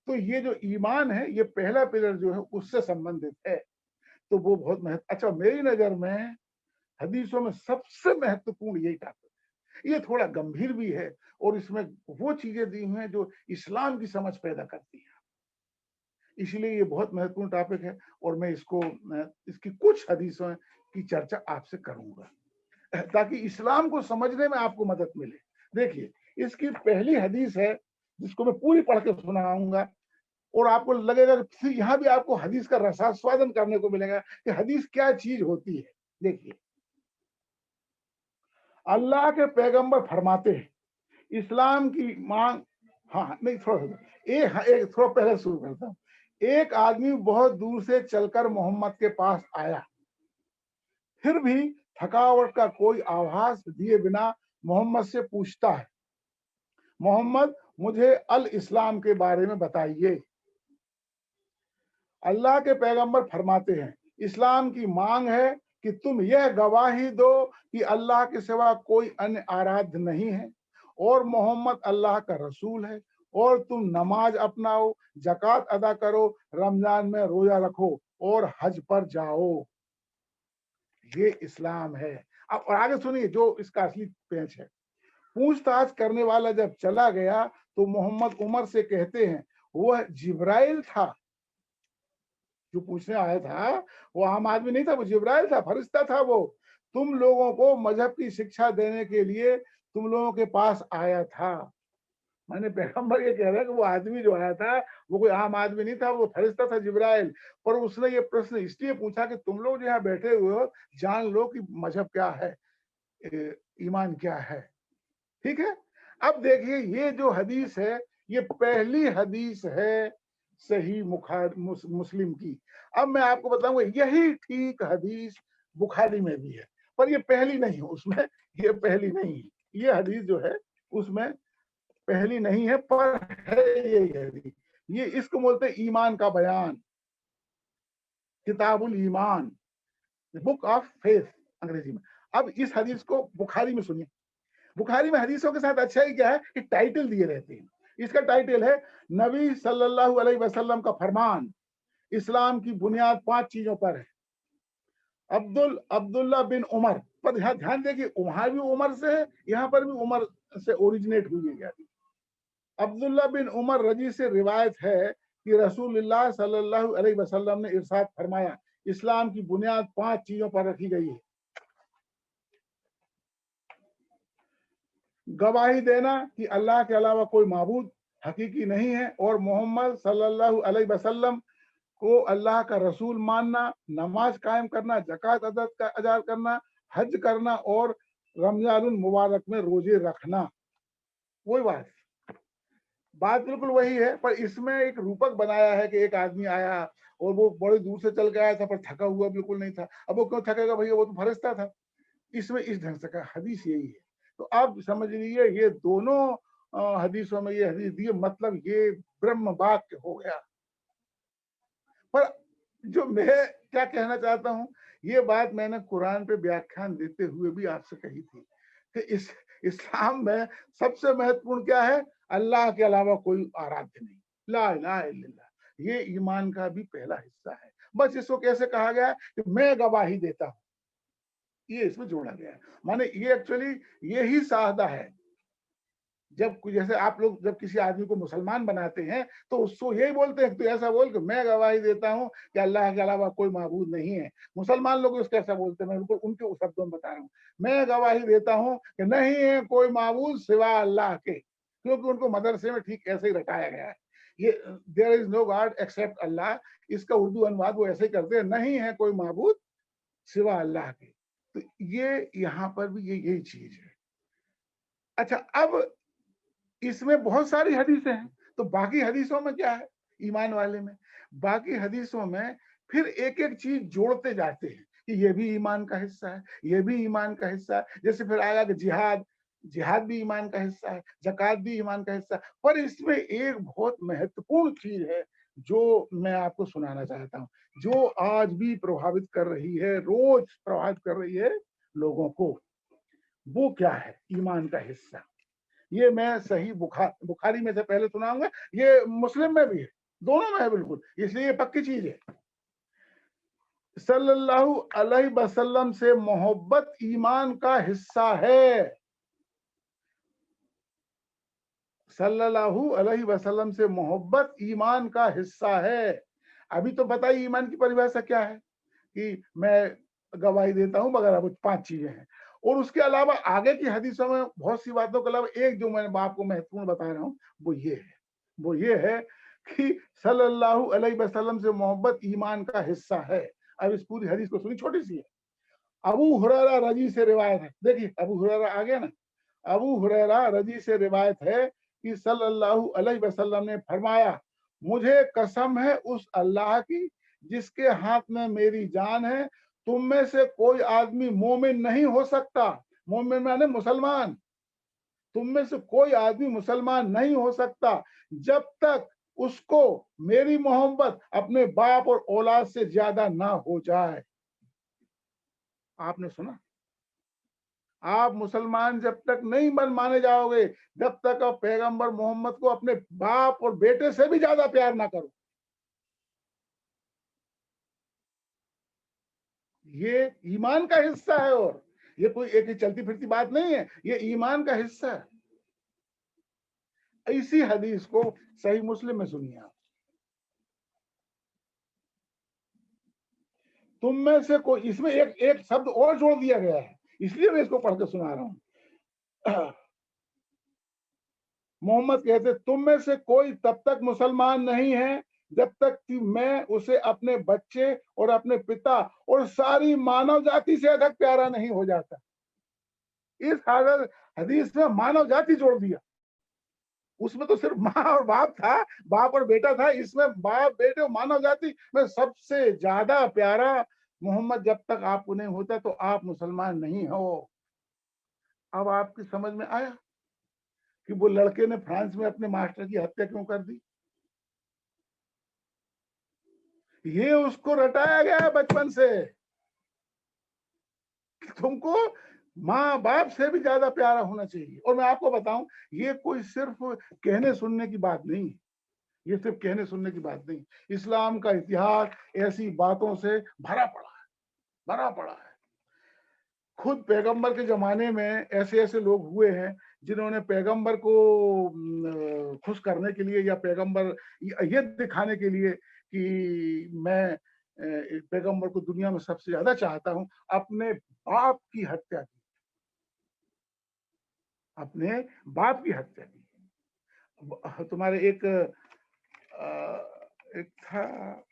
तो ये जो ईमान है, ये पहला पिलर जो है उससे संबंधित है। तो वो बहुत महत्व, अच्छा मेरी नजर में हदीसों में सबसे महत्वपूर्ण यही टॉपिक है। ये थोड़ा गंभीर भी है और इसमें वो चीजें दी हुई हैं जो इस्लाम की समझ पैदा करती है। इसलिए ये बहुत महत्वपूर्ण टॉपिक है और मैं इसको, इसकी कुछ हदीसों की चर्चा आपसे करूंगा ताकि इस्लाम को समझने में आपको मदद मिले। देखिए, इसकी पहली हदीस है जिसको मैं पूरी पढ़ के सुनाऊंगा और आपको लगेगा कि यहाँ भी आपको हदीस का रसास्वादन करने को मिलेगा कि हदीस क्या चीज होती है। देखिए, अल्लाह के पैगंबर फरमाते हैं, इस्लाम की मांग, हाँ नहीं थोड़ा एक थोड़ा पहले शुरू करता हूँ। एक आदमी बहुत दूर से चलकर मोहम्मद के पास आया, फिर भी थकावट का कोई आभास दिए बिना मोहम्मद से पूछता है, मोहम्मद मुझे अल इस्लाम के बारे में बताइए। अल्लाह के पैगंबर फरमाते हैं, इस्लाम की मांग है कि तुम यह गवाही दो कि अल्लाह के सिवा कोई अन्य आराध्य नहीं है और मोहम्मद अल्लाह का रसूल है, और तुम नमाज अपनाओ, जकात अदा करो, रमजान में रोजा रखो और हज पर जाओ। ये इस्लाम है। अब और आगे सुनिए जो इसका असली पेच है। पूछताछ करने वाला जब चला गया तो मोहम्मद उमर से कहते हैं, वह जिब्राइल था जो पूछने आया था। वो आम आदमी नहीं था, वो जिब्राइल था, फरिश्ता था। वो तुम लोगों को मजहब की शिक्षा देने के लिए तुम लोगों के पास आया था। मैंने पैगंबर ये कह रहा है कि वो आदमी जो आया था वो कोई आम आदमी नहीं था, वो फरिश्ता था जिब्राइल। पर उसने ये प्रश्न इसलिए पूछा कि तुम लोग जो यहाँ बैठे हुए हो, जान लो कि मजहब क्या है। ईमान क्या है। ठीक है, अब देखिए ये जो हदीस है ये पहली हदीस है सही मुस्लिम की। अब मैं आपको बताऊंगा यही ठीक हदीस बुखारी में भी है, पर ये पहली नहीं है उसमें, ये पहली नहीं है, ये हदीस जो है उसमें पहली नहीं है, पर है ये हदीस। ये इसको बोलते हैं ईमान का बयान, किताबुल ईमान, बुक ऑफ फेथ अंग्रेजी में। अब इस हदीस को बुखारी में सुनिए। बुखारी में हदीसों के साथ अच्छा ही क्या है कि टाइटल दिए रहते हैं। इसका टाइटल है नबी सल्लल्लाहु अलैहि वसल्लम का फरमान, इस्लाम की बुनियाद 5 चीजों पर है। अब्दुल्ला बिन उमर, पर यहाँ ध्यान देखिए वहां भी उमर से है, यहाँ पर भी उमर से ओरिजिनेट हुई है। अब्दुल्ला बिन उमर रजी से रिवायत है कि रसूलुल्लाह सल्लल्लाहु अलैहि वसल्लम ने इरशाद फरमाया, इस्लाम की बुनियाद 5 चीजों पर रखी गई है। गवाही देना कि अल्लाह के अलावा कोई माबूद हकीकी नहीं है और मोहम्मद सल्लल्लाहु अलैहि वसल्लम को अल्लाह का रसूल मानना, नमाज कायम करना, ज़कात अदा करना, हज करना और रमजानुल मुबारक में रोजे रखना। वही बात बिल्कुल वही है, पर इसमें एक रूपक बनाया है कि एक आदमी आया और वो बड़े दूर से चल के आया था, पर थका हुआ बिल्कुल नहीं था। अब वो क्यों थकेगा भैया, वो तो फरिश्ता था। इसमें इस ढंग से का हदीस यही है। तो आप समझ लीजिए ये दोनों हदीसों में ये हदीस दी, मतलब ये ब्रह्म वाक्य हो गया। पर जो मैं क्या कहना चाहता हूं, ये बात मैंने कुरान पे व्याख्यान देते हुए भी आपसे कही थी कि इस्लाम में सबसे महत्वपूर्ण क्या है, अल्लाह के अलावा कोई आराध्य नहीं, ला इलाहा इल्लल्लाह। ये ईमान का भी पहला हिस्सा है। बस इसको कैसे कहा गया कि मैं गवाही देता हूं, ये इसमें जोड़ा गया है। माने ये एक्चुअली यही साहदा है। जब जैसे आप लोग जब किसी आदमी को मुसलमान बनाते हैं तो उसको यही बोलते हैं, तो ऐसा बोल कि मैं गवाही देता हूं कि अल्लाह के अलावा कोई माबूद नहीं है। मुसलमान लोग उसको ऐसा बोलते हैं, मैं बिल्कुल उनके शब्दों में बता रहा हूँ, मैं गवाही देता हूं कि नहीं है कोई माबूद सिवा अल्लाह के, क्योंकि उनको मदरसे में ठीक ऐसे ही रटाया गया है। ये there is no God except Allah, इसका उर्दू अनुवाद वो ऐसे ही करते हैं, नहीं है कोई माबूद सिवा अल्लाह के। तो ये यहाँ पर भी यही चीज है। अच्छा, अब इसमें बहुत सारी हदीसें हैं, तो बाकी हदीसों में क्या है ईमान वाले में, बाकी हदीसों में फिर एक एक चीज जोड़ते जाते हैं कि ये भी ईमान का हिस्सा है, ये भी ईमान का हिस्सा है। जैसे फिर आएगा कि जिहाद, जिहाद भी ईमान का हिस्सा है, ज़कात भी ईमान का हिस्सा है। पर इसमें एक बहुत महत्वपूर्ण चीज है जो मैं आपको सुनाना चाहता हूँ, जो आज भी प्रभावित कर रही है, रोज प्रभावित कर रही है लोगों को। वो क्या है ईमान का हिस्सा, ये मैं सही बुखारी में से पहले सुनाऊंगा, ये मुस्लिम में भी है, दोनों में है बिल्कुल, इसलिए ये पक्की चीज है। सल्लल्लाहु अलैहि वसल्लम से मोहब्बत ईमान का हिस्सा है। सल्लल्लाहु अलैहि वसल्लम से मोहब्बत ईमान का हिस्सा है। अभी तो बताइए ईमान की परिभाषा क्या है कि मैं गवाही देता हूं, मगर अब 5 चीजें हैं। और उसके अलावा आगे की हदीसों में बहुत सी बातों के अलावा एक जो मैं आपको महत्वपूर्ण बता रहा हूं वो ये है कि सल्लल्लाहु अलैहि वसल्लम से मोहब्बत ईमान का हिस्सा है। अब इस पूरी हदीस को सुनी, छोटी सी है। अबू हुरैरा रजी से रिवायत है, देखिए अबू हुरैरा आ गया ना। अबू हुरैरा रजी से रिवायत है कि सल्लल्लाहु अलैहि वसल्लम ने फरमाया, मुझे कसम है उस अल्लाह की जिसके हाथ में मेरी जान है, तुम में से कोई आदमी मोमिन नहीं हो सकता, मोमिन माने मुसलमान, तुम में से कोई आदमी मुसलमान नहीं हो सकता जब तक उसको मेरी मोहब्बत अपने बाप और औलाद से ज्यादा ना हो जाए। आपने सुना, आप मुसलमान जब तक नहीं माने जाओगे जब तक आप पैगंबर मोहम्मद को अपने बाप और बेटे से भी ज्यादा प्यार ना करो। ये ईमान का हिस्सा है, और ये कोई एक ही चलती फिरती बात नहीं है, ये ईमान का हिस्सा है। इसी हदीस को सही मुस्लिम में सुनिए आप, तुम में से कोई, इसमें एक एक शब्द और जोड़ दिया गया है, इसलिए मैं इसको पढ़ के सुना रहा हूं। मोहम्मद कहते, तुम में से कोई तब तक मुसलमान नहीं है जब तक कि मैं उसे अपने बच्चे और अपने पिता और सारी मानव जाति से अधिक प्यारा नहीं हो जाता। इस हदीस में मानव जाति जोड़ दिया। उसमें तो सिर्फ माँ और बाप था, बाप और बेटा था, इसमें बाप बेटे और मानव जाति में सबसे ज्यादा प्यारा मोहम्मद जब तक आपको नहीं होता तो आप मुसलमान नहीं हो। अब आपकी समझ में आया कि वो लड़के ने फ्रांस में अपने मास्टर की हत्या क्यों कर दी। ये उसको रटाया गया है बचपन से, तुमको माँ बाप से भी ज्यादा प्यारा होना चाहिए। और मैं आपको बताऊं, ये कोई सिर्फ कहने सुनने की बात नहीं, ये सिर्फ कहने सुनने की बात नहीं, इस्लाम का इतिहास ऐसी बातों से भरा पड़ा है, भरा पड़ा है। खुद पैगंबर के जमाने में ऐसे ऐसे लोग हुए हैं जिन्होंने पैगंबर को खुश करने के लिए या पैगंबर ये दिखाने के लिए कि मैं पैगंबर को दुनिया में सबसे ज्यादा चाहता हूं, अपने बाप की हत्या की, अपने बाप की हत्या की। तुम्हारे एक था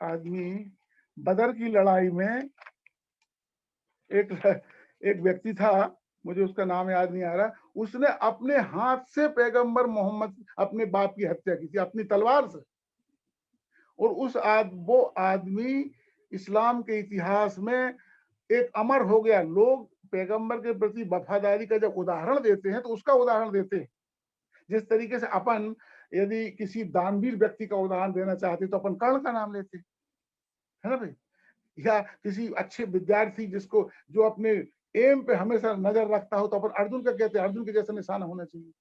आदमी, बदर की लड़ाई में एक एक व्यक्ति था, मुझे उसका नाम याद नहीं आ रहा, उसने अपने हाथ से पैगंबर मोहम्मद अपने बाप की हत्या की थी अपनी तलवार से। और वो आदमी इस्लाम के इतिहास में एक अमर हो गया। लोग पैगंबर के प्रति वफादारी का जब उदाहरण देते हैं तो उसका उदाहरण देते हैं। जिस तरीके से अपन यदि किसी दानवीर व्यक्ति का उदाहरण देना चाहते तो अपन कर्ण का नाम लेते, है ना भाई। या किसी अच्छे विद्यार्थी जिसको जो अपने एम पे हमेशा नजर रखता हो तो अपन अर्जुन का कहते हैं, अर्जुन के जैसा निशाना होना चाहिए।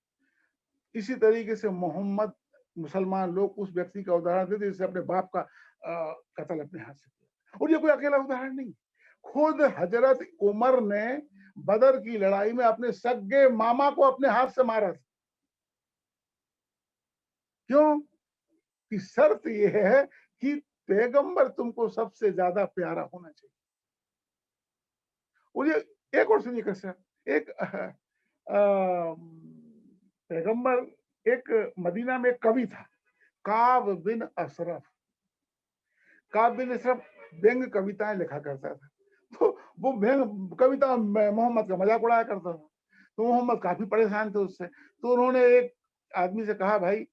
इसी तरीके से मोहम्मद, मुसलमान लोग उस व्यक्ति का उदाहरण देते जिसने अपने बाप का कत्ल अपने हाथ से किया। और ये कोई अकेला उदाहरण नहीं, खुद हजरत उमर ने बदर की लड़ाई में अपने सगे मामा को अपने हाथ से मारा था। क्यों? कि शर्त यह है कि पैगंबर तुमको सबसे ज्यादा प्यारा होना चाहिए। और ये एक और सुनिए कैसा, एक पैगंबर, एक मदीना में एक कवि था काब बिन अशरफ। काब बिन अशरफ व्यंग कविताएं लिखा करता था, तो वो व्यंग कविता मोहम्मद का मजाक उड़ाया करता था। तो मोहम्मद काफी परेशान थे उससे, तो उन्होंने एक आदमी से कहा भाई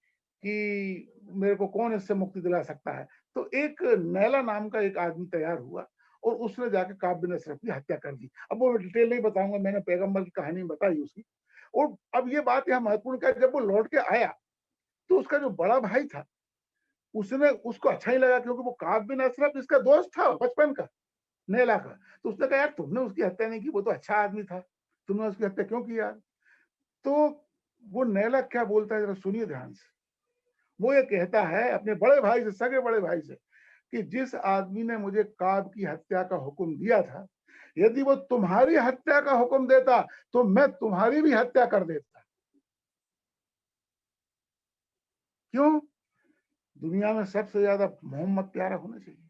कि मेरे को कौन इससे मुक्ति दिला सकता है। तो एक नैला नाम का एक आदमी तैयार हुआ और उसने जाके काब बिन अशरफ की हत्या कर दी। अब वो डिटेल नहीं बताऊंगा, मैंने पैगंबर की कहानी बताई उसकी। और अब ये बात यहाँ महत्वपूर्ण क्या, जब वो लौट के आया तो उसका जो बड़ा भाई था उसने उसको अच्छा ही लगा, क्योंकि वो काब बिन अशरफ इसका दोस्त था बचपन का, नैला का। तो उसने कहा यार तुमने उसकी हत्या नहीं की, वो तो अच्छा आदमी था, तुमने उसकी हत्या क्यों की यार। तो वो नैला क्या बोलता है जरा सुनिए ध्यान से। वो ये कहता है अपने बड़े भाई से, सगे बड़े भाई से, कि जिस आदमी ने मुझे काब की हत्या का हुक्म दिया था, यदि वो तुम्हारी हत्या का हुक्म देता तो मैं तुम्हारी भी हत्या कर देता। क्यों? दुनिया में सबसे ज्यादा मोहम्मद प्यारा होना चाहिए।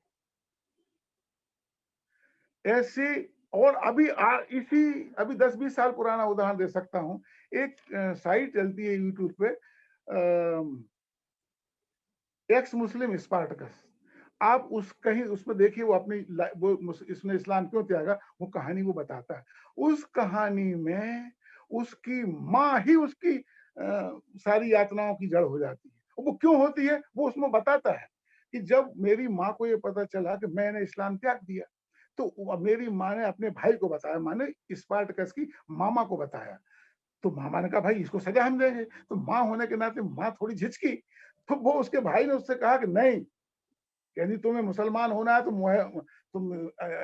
ऐसी, और अभी 10-20 साल पुराना उदाहरण दे सकता हूं। एक साइट चलती है यूट्यूब पे, एक्स मुस्लिम स्पार्टकस। आप उस कहीं उसमें देखिए, वो अपनी वो इसने इस्लाम क्यों त्यागा, वो कहानी वो बताता है। उस कहानी में उसकी माँ ही उसकी सारी यातनाओं की जड़ हो जाती है। और वो क्यों होती है वो उसमें बताता है कि जब मेरी माँ को ये पता चला कि मैंने इस्लाम त्याग दिया, तो मेरी माँ ने अपने भाई को बताया, माँ ने स्पार्टकस की मामा को बताया। तो मामा ने कहा भाई इसको सजा हम देंगे। तो माँ होने के नाते माँ थोड़ी झिझकी, तो वो उसके भाई ने उससे कहा कि नहीं, यदि तुम्हें मुसलमान होना है तो तुम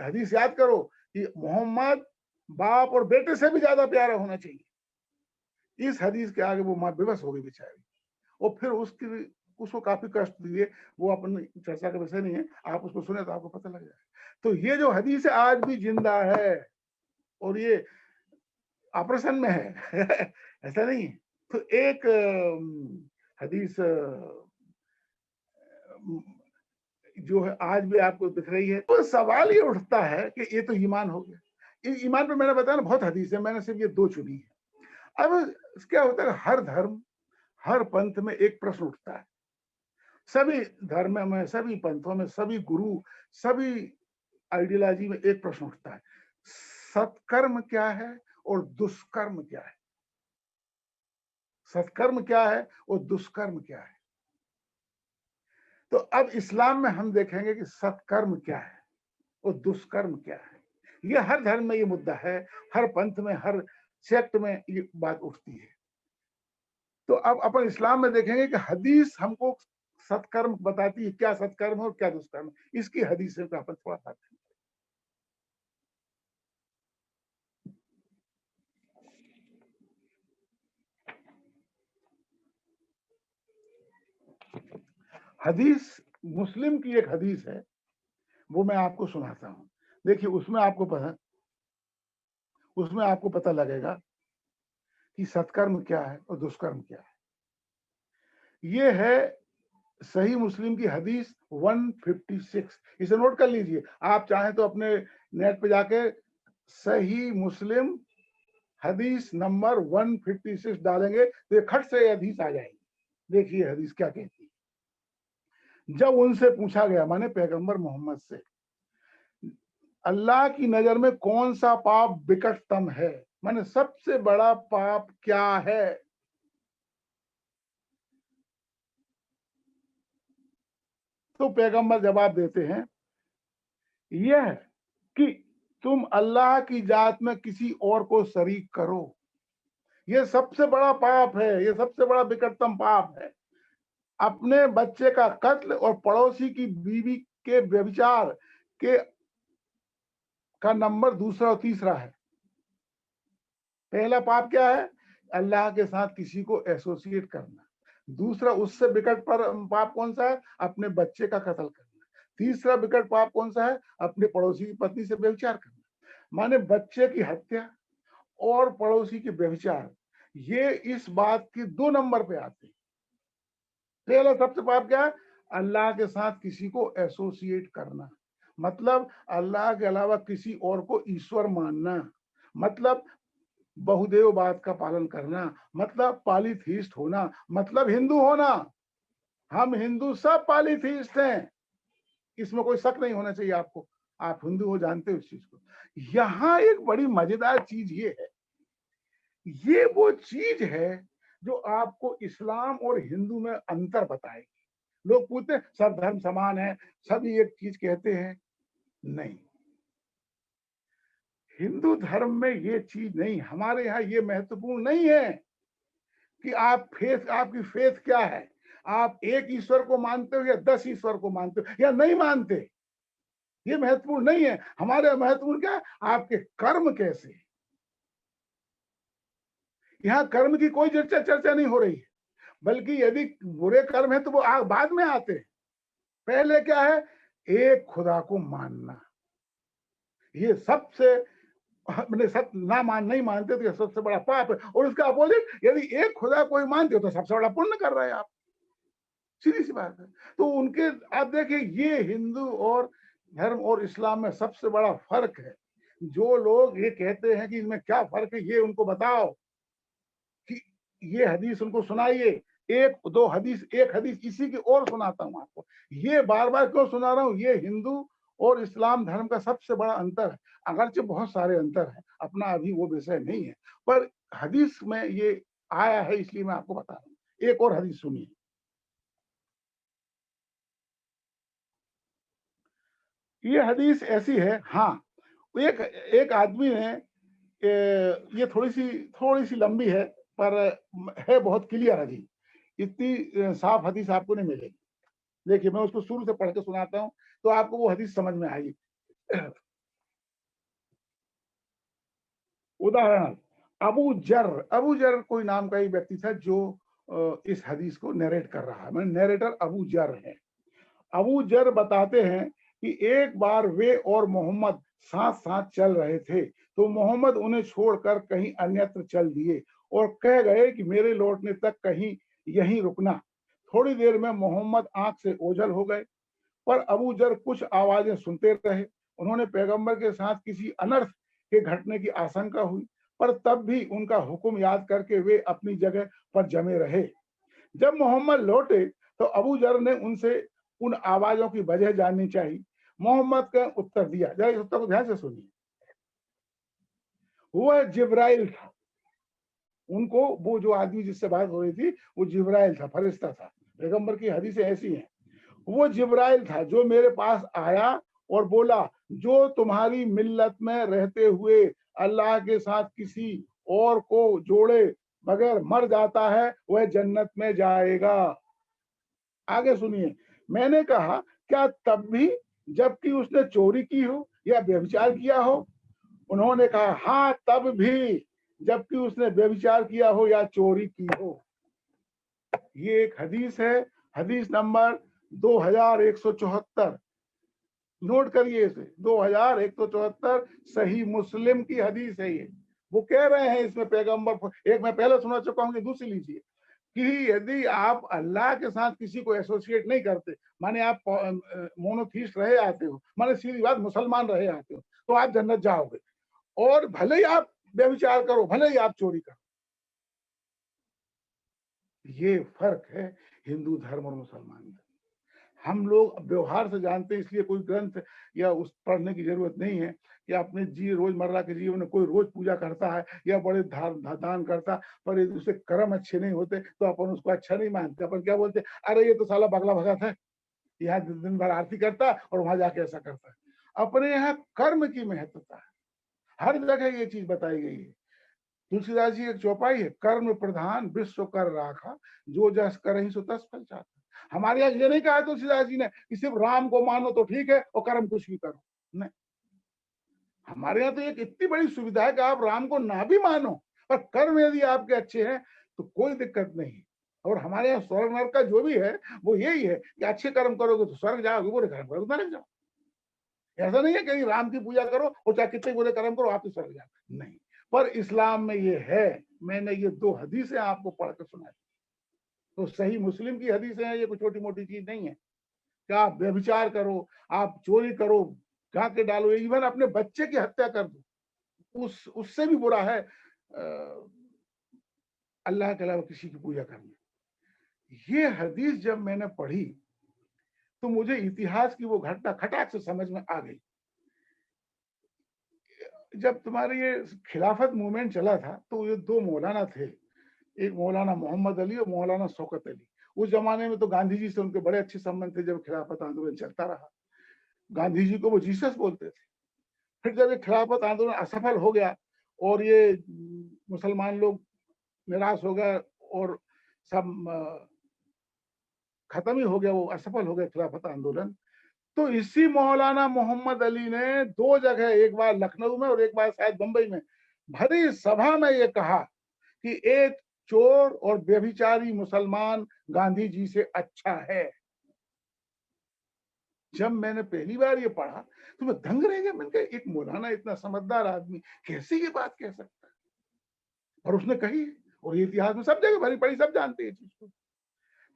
हदीस याद करो कि मोहम्मद बाप और बेटे से भी ज्यादा प्यारा होना चाहिए। इस हदीस के आगे वो माँ बेबस हो गई बेचारी। और फिर उसको काफी कष्ट दिए। वो अपनी चर्चा का विषय नहीं है, आप उसको सुने तो आपको पता लग जाए। तो ये जो हदीस है आज भी जिंदा है और ये ऑपरेशन में है ऐसा नहीं है। तो एक हदीस जो है आज भी आपको दिख रही है। तो सवाल ये उठता है कि ये तो ईमान हो गया। ईमान पे मैंने बताया ना बहुत हदीस है, मैंने सिर्फ ये 2 चुनी है। अब क्या होता है, हर धर्म हर पंथ में एक प्रश्न उठता है। सभी धर्म में, सभी पंथों में, सभी गुरु, सभी आइडियोलॉजी में एक प्रश्न उठता है, सत्कर्म क्या है और दुष्कर्म क्या है। सत्कर्म क्या है और दुष्कर्म क्या है। तो अब इस्लाम में हम देखेंगे कि सत्कर्म क्या है और दुष्कर्म क्या है। ये हर धर्म में ये मुद्दा है, हर पंथ में, हर सेक्ट में ये बात उठती है। तो अब अपन इस्लाम में देखेंगे कि हदीस हमको सत्कर्म बताती है, क्या सत्कर्म है और क्या दुष्कर्म है। इसकी हदीस का अपन थोड़ा सा हदीस, मुस्लिम की एक हदीस है, वो मैं आपको सुनाता हूँ। देखिए उसमें आपको पता लगेगा कि सत्कर्म क्या है और दुष्कर्म क्या है। ये है सही मुस्लिम की हदीस 156। इसे नोट कर लीजिए। आप चाहें तो अपने नेट पे जाके सही मुस्लिम हदीस नंबर 156 डालेंगे तो ये खट से हदीस आ जाएगी। देखिए हदीस क्या कहती है। जब उनसे पूछा गया, माने पैगंबर मोहम्मद से, अल्लाह की नजर में कौन सा पाप विकटतम है, माने सबसे बड़ा पाप क्या है। तो पैगंबर जवाब देते हैं, यह कि तुम अल्लाह की जात में किसी और को शरीक करो। ये सबसे बड़ा पाप है, ये सबसे बड़ा विकटतम पाप है। अपने बच्चे का कत्ल और पड़ोसी की बीवी के व्यभिचार के का नंबर दूसरा और तीसरा है। पहला पाप क्या है, अल्लाह के साथ किसी को एसोसिएट करना। दूसरा उससे विकट पर पाप कौन सा है, अपने बच्चे का कत्ल करना। तीसरा विकट पाप कौन सा है, अपने पड़ोसी की पत्नी से व्यभिचार करना। माने बच्चे की हत्या और पड़ोसी के व्यभिचार, ये इस बात की 2 नंबर पे आते हैं। पहला सबसे पाप क्या है, अल्लाह के साथ किसी को एसोसिएट करना, मतलब अल्लाह के अलावा किसी और को ईश्वर मानना, मतलब बहुदेववाद का पालन करना, मतलब पॉलीथीस्ट होना, मतलब हिंदू होना। हम हिंदू सब पॉलीथीस्ट हैं, इसमें कोई शक नहीं होना चाहिए आपको। आप हिंदू हो, जानते हो इस चीज को। यहां एक बड़ी मजेदार चीज ये है, ये वो चीज है जो आपको इस्लाम और हिंदू में अंतर बताएगी। लोग पूछते हैं सब धर्म समान है, सभी एक चीज कहते हैं। नहीं, हिंदू धर्म में ये चीज नहीं, हमारे यहाँ ये महत्वपूर्ण नहीं है कि आप फेथ, आपकी फेथ क्या है, आप एक ईश्वर को मानते हो या 10 ईश्वर को मानते हो या नहीं मानते, ये महत्वपूर्ण नहीं है। हमारे महत्वपूर्ण क्या है, आपके कर्म कैसे। यहाँ कर्म की कोई चर्चा नहीं हो रही है, बल्कि यदि बुरे कर्म है तो वो बाद में आते हैं। पहले क्या है, एक खुदा को मानना, ये सबसे अपने सब नहीं मानते तो ये सबसे बड़ा पाप है। और उसका अपोजिट, यदि एक खुदा कोई मानते हो तो सबसे बड़ा पुण्य कर रहे हैं आप। सीधी सी बात है। तो उनके, आप देखिए, ये हिंदू और धर्म और इस्लाम में सबसे बड़ा फर्क है। जो लोग ये कहते हैं कि इनमें क्या फर्क है, ये उनको बताओ कि ये हदीस उनको सुनाइए। एक दो हदीस, एक हदीस इसी की और सुनाता हूं आपको। ये बार बार क्यों सुना रहा हूं, ये हिंदू और इस्लाम धर्म का सबसे बड़ा अंतर है। अगरचे बहुत सारे अंतर है, अपना अभी वो विषय नहीं है, पर हदीस में ये आया है, इसलिए मैं आपको बता रहा हूँ। एक और हदीस सुनिए। ये हदीस ऐसी है, हाँ, एक एक आदमी ने, ये थोड़ी सी लंबी है, पर है बहुत क्लियर हदीस। इतनी साफ हदीस आपको नहीं मिलेगी। देखिए मैं उसको शुरू से पढ़ के सुनाता हूँ तो आपको वो हदीस समझ में आएगी। उदाहरण, अबू जर कोई नाम का एक व्यक्ति था जो इस हदीस को नरेट कर रहा है। मैंने नरेटर अबू जर है। अबू जर बताते हैं कि एक बार वे और मोहम्मद साथ साथ चल रहे थे, तो मोहम्मद उन्हें छोड़कर कहीं अन्यत्र चल दिए और कह गए कि मेरे लौटने तक कहीं यहीं रुकना। थोड़ी देर में मोहम्मद आंख से ओझल हो गए, पर अबू जर कुछ आवाजें सुनते रहे। उन्होंने पैगंबर के साथ किसी अनर्थ के घटने की आशंका हुई, पर तब भी उनका हुक्म याद करके वे अपनी जगह पर जमे रहे। जब मोहम्मद लौटे तो अबू जर ने उनसे उन आवाजों की वजह जाननी चाहिए। मोहम्मद का उत्तर दिया, जरा इस उत्तर को ध्यान से सुनिए। वह जिब्राइल था। उनको वो जो आदमी जिससे बात हो रही थी वो जिब्राइल था, फरिश्ता था। पैगंबर की हदीसें ऐसी हैं। वो जिब्राइल था जो मेरे पास आया और बोला, जो तुम्हारी मिल्लत में रहते हुए अल्लाह के साथ किसी और को जोड़े बगैर मर जाता है वह जन्नत में जाएगा। आगे सुनिए, मैंने कहा क्या तब भी जबकि उसने चोरी की हो या व्यभिचार किया हो? उन्होंने कहा हाँ तब भी जबकि उसने व्यभिचार किया हो या चोरी की हो। ये एक हदीस है, हदीस नंबर 2174। नोट करिए इसे, 2174 सही मुस्लिम की हदीस है ये। वो कह रहे हैं इसमें पैगंबर, एक मैं पहले सुना चुका हूँ, दूसरी लीजिए कि यदि आप अल्लाह के साथ किसी को एसोसिएट नहीं करते, माने आप मोनोथीस्ट रहे आते हो, माने सीधी बात मुसलमान रहे आते हो, तो आप जन्नत जाओगे। और भले ही आप व्यभिचार करो, भले ही आप चोरी करो। ये फर्क है हिंदू धर्म और मुसलमान धर्म। हम लोग व्यवहार से जानते हैं, इसलिए कोई ग्रंथ या उस पढ़ने की जरूरत नहीं है कि अपने रोजमर्रा के जीवन में कोई रोज पूजा करता है या बड़े दान करता, पर यदि उसके कर्म अच्छे नहीं होते तो अपन उसको अच्छा नहीं मानते। अपन क्या बोलते, अरे ये तो साला बगला भगत है, यहाँ दिन भर आरती करता और वहां जाके ऐसा करता है। अपने यहाँ कर्म की महत्वता है, हर जगह ये चीज बताई गई है। तुलसीदास जी एक चौपाई है, कर्म प्रधान विश्व कर राखा, जो जस करहि सो तस फल चाखा। हमारे यहाँ ये नहीं कहा तुलसीदास जी ने कि सिर्फ राम को मानो तो ठीक है और कर्म कुछ भी करो, नहीं। हमारे यहाँ तो एक इतनी बड़ी सुविधा है कि आप राम को ना भी मानो पर कर्म यदि आपके अच्छे हैं तो कोई दिक्कत नहीं। और हमारे यहाँ स्वर्ग नरक का जो भी है वो यही है कि अच्छे कर्म करोगे तो स्वर्ग जाओगे, बुरे कर्म करोगे नरक जाओ। ऐसा नहीं है कि राम की पूजा करो और चाहे कितने बुरे कर्म करो आप तो स्वर्ग जाओ, नहीं। पर इस्लाम में ये है। मैंने ये 2 हदीसें आपको पढ़ के सुनाई, तो सही मुस्लिम की हदीसें हैं, ये कोई छोटी मोटी चीज नहीं है कि आप व्यभिचार करो, आप चोरी करो, झांके डालो, इवन अपने बच्चे की हत्या कर दो, उससे भी बुरा है अल्लाह के अलावा किसी की पूजा करना। ये हदीस जब मैंने पढ़ी तो मुझे इतिहास की वो घटना खटाक से समझ में आ गई। जब तुम्हारे ये खिलाफत मूवमेंट चला था तो ये 2 मौलाना थे, एक मौलाना मोहम्मद अली और मौलाना शौकत अली। उस जमाने में तो गांधी जी से उनके बड़े अच्छे संबंध थे जब खिलाफत आंदोलन चलता रहा। गांधी जी को वो जीसस बोलते थे। फिर जब ये खिलाफत आंदोलन असफल हो गया और ये मुसलमान लोग निराश हो गए और सब खत्म ही हो गया, वो असफल हो गया खिलाफत आंदोलन, तो इसी मौलाना मोहम्मद अली ने 2 जगह, एक बार लखनऊ में और एक बार शायद बंबई में, भरी सभा में ये कहा कि एक चोर और व्यभिचारी मुसलमान गांधी जी से अच्छा है। जब मैंने पहली बार ये पढ़ा तो मैं दंग रह गया। मैंने कहा एक मौलाना इतना समझदार आदमी कैसे ये बात कह सकता है, और उसने कही। और ये इतिहास में सब जगह भरी पड़ी, सब जानते हैं इस चीज को।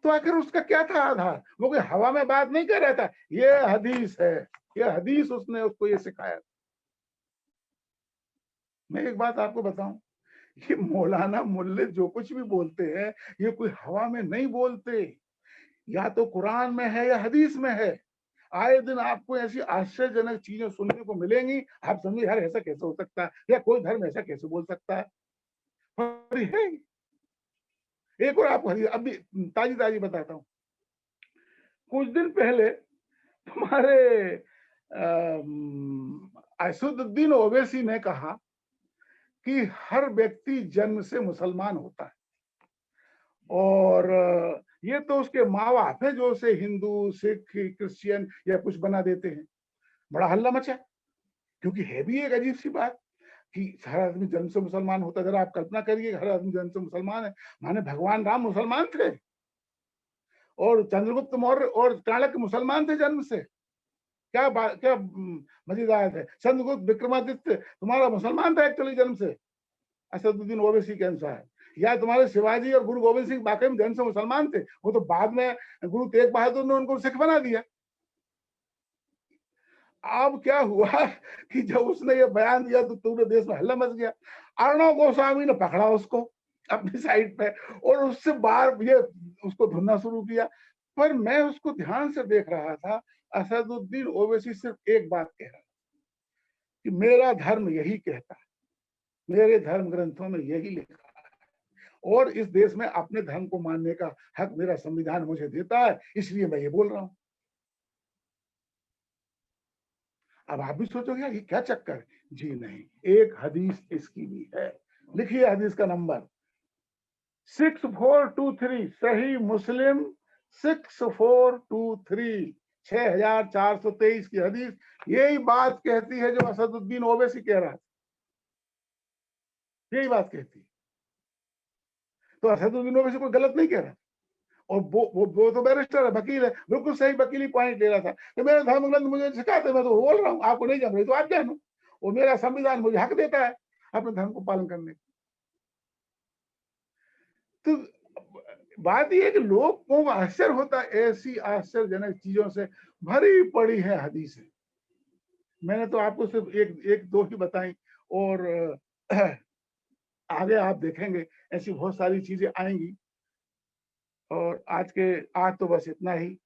तो आखिर उसका क्या था आधार? वो कोई हवा में बात नहीं कर रहा था, ये हदीस है, ये हदीस उसने उसको ये सिखाया। मैं एक बात आपको बताऊं, ये मौलाना मुल्ले जो कुछ भी बोलते हैं ये कोई हवा में नहीं बोलते, या तो कुरान में है या हदीस में है। आए दिन आपको ऐसी आश्चर्यजनक चीजें सुनने को मिलेंगी, आप समझे यार ऐसा कैसे हो सकता है, या कोई धर्म ऐसा कैसे बोल सकता है, पर है। एक और आपको अभी ताजी ताजी बताता हूँ। कुछ दिन पहले तुम्हारे असदुद्दीन ओवैसी ने कहा कि हर व्यक्ति जन्म से मुसलमान होता है, और ये तो उसके माँ बाप है जो उसे हिंदू, सिख, क्रिश्चियन या कुछ बना देते हैं। बड़ा हल्ला मचा, क्योंकि है भी एक अजीब सी बात कि हर आदमी जन्म से मुसलमान होता है। जरा आप कल्पना करिए, हर आदमी जन्म से मुसलमान है, माने भगवान राम मुसलमान थे और चंद्रगुप्त मौर्य और चाणक्य मुसलमान थे जन्म से। क्या मजेदार है, चंद्रगुप्त विक्रमादित्य तुम्हारा मुसलमान था एक्चुअली जन्म से, असदुद्दीन ओवैसी के अनुसार। या तुम्हारे शिवाजी और गुरु गोविंद सिंह वाकई में जन्म से मुसलमान थे, वो तो बाद में गुरु तेग बहादुर ने उनको सिख बना दिया। अब क्या हुआ कि जब उसने ये बयान दिया तो पूरे देश में हल्ला मच गया। अर्णव गोस्वामी ने पकड़ा उसको अपनी साइड पे और उससे बार ये उसको धुनना शुरू किया। पर मैं उसको ध्यान से देख रहा था, असदुद्दीन ओवैसी सिर्फ एक बात कह रहा कि मेरा धर्म यही कहता है मेरे धर्म ग्रंथों में यही लिखा है और इस देश में अपने धर्म को मानने का हक मेरा संविधान मुझे देता है, इसलिए मैं ये बोल रहा हूं। अब आप भी सोचोगे यार ये क्या चक्कर है? जी नहीं, एक हदीस इसकी भी है। लिखिए हदीस का नंबर 6423, सही मुस्लिम 6423, 6423 की हदीस यही बात कहती है जो असदुद्दीन ओवैसी कह रहा था, यही बात कहती है। तो असदुद्दीन ओवैसी कोई गलत नहीं कह रहा और वो तो बैरिस्टर है, वकील है, बिल्कुल सही वकीली पॉइंट ले रहा था कि मेरे धर्म ग्रंथ मुझे सिखाते, मैं तो बोल रहा हूँ, आपको नहीं जान रही तो आप जानो, और मेरा संविधान मुझे हक देता है अपने धर्म को पालन करने का। तो बात ये है कि लोगों को आश्चर्य होता है, ऐसी आश्चर्यजनक चीजों से भरी पड़ी है हदीसें। मैंने तो आपको सिर्फ एक एक दो ही बताई और आगे आप देखेंगे ऐसी बहुत सारी चीजें आएंगी और आज तो बस इतना ही।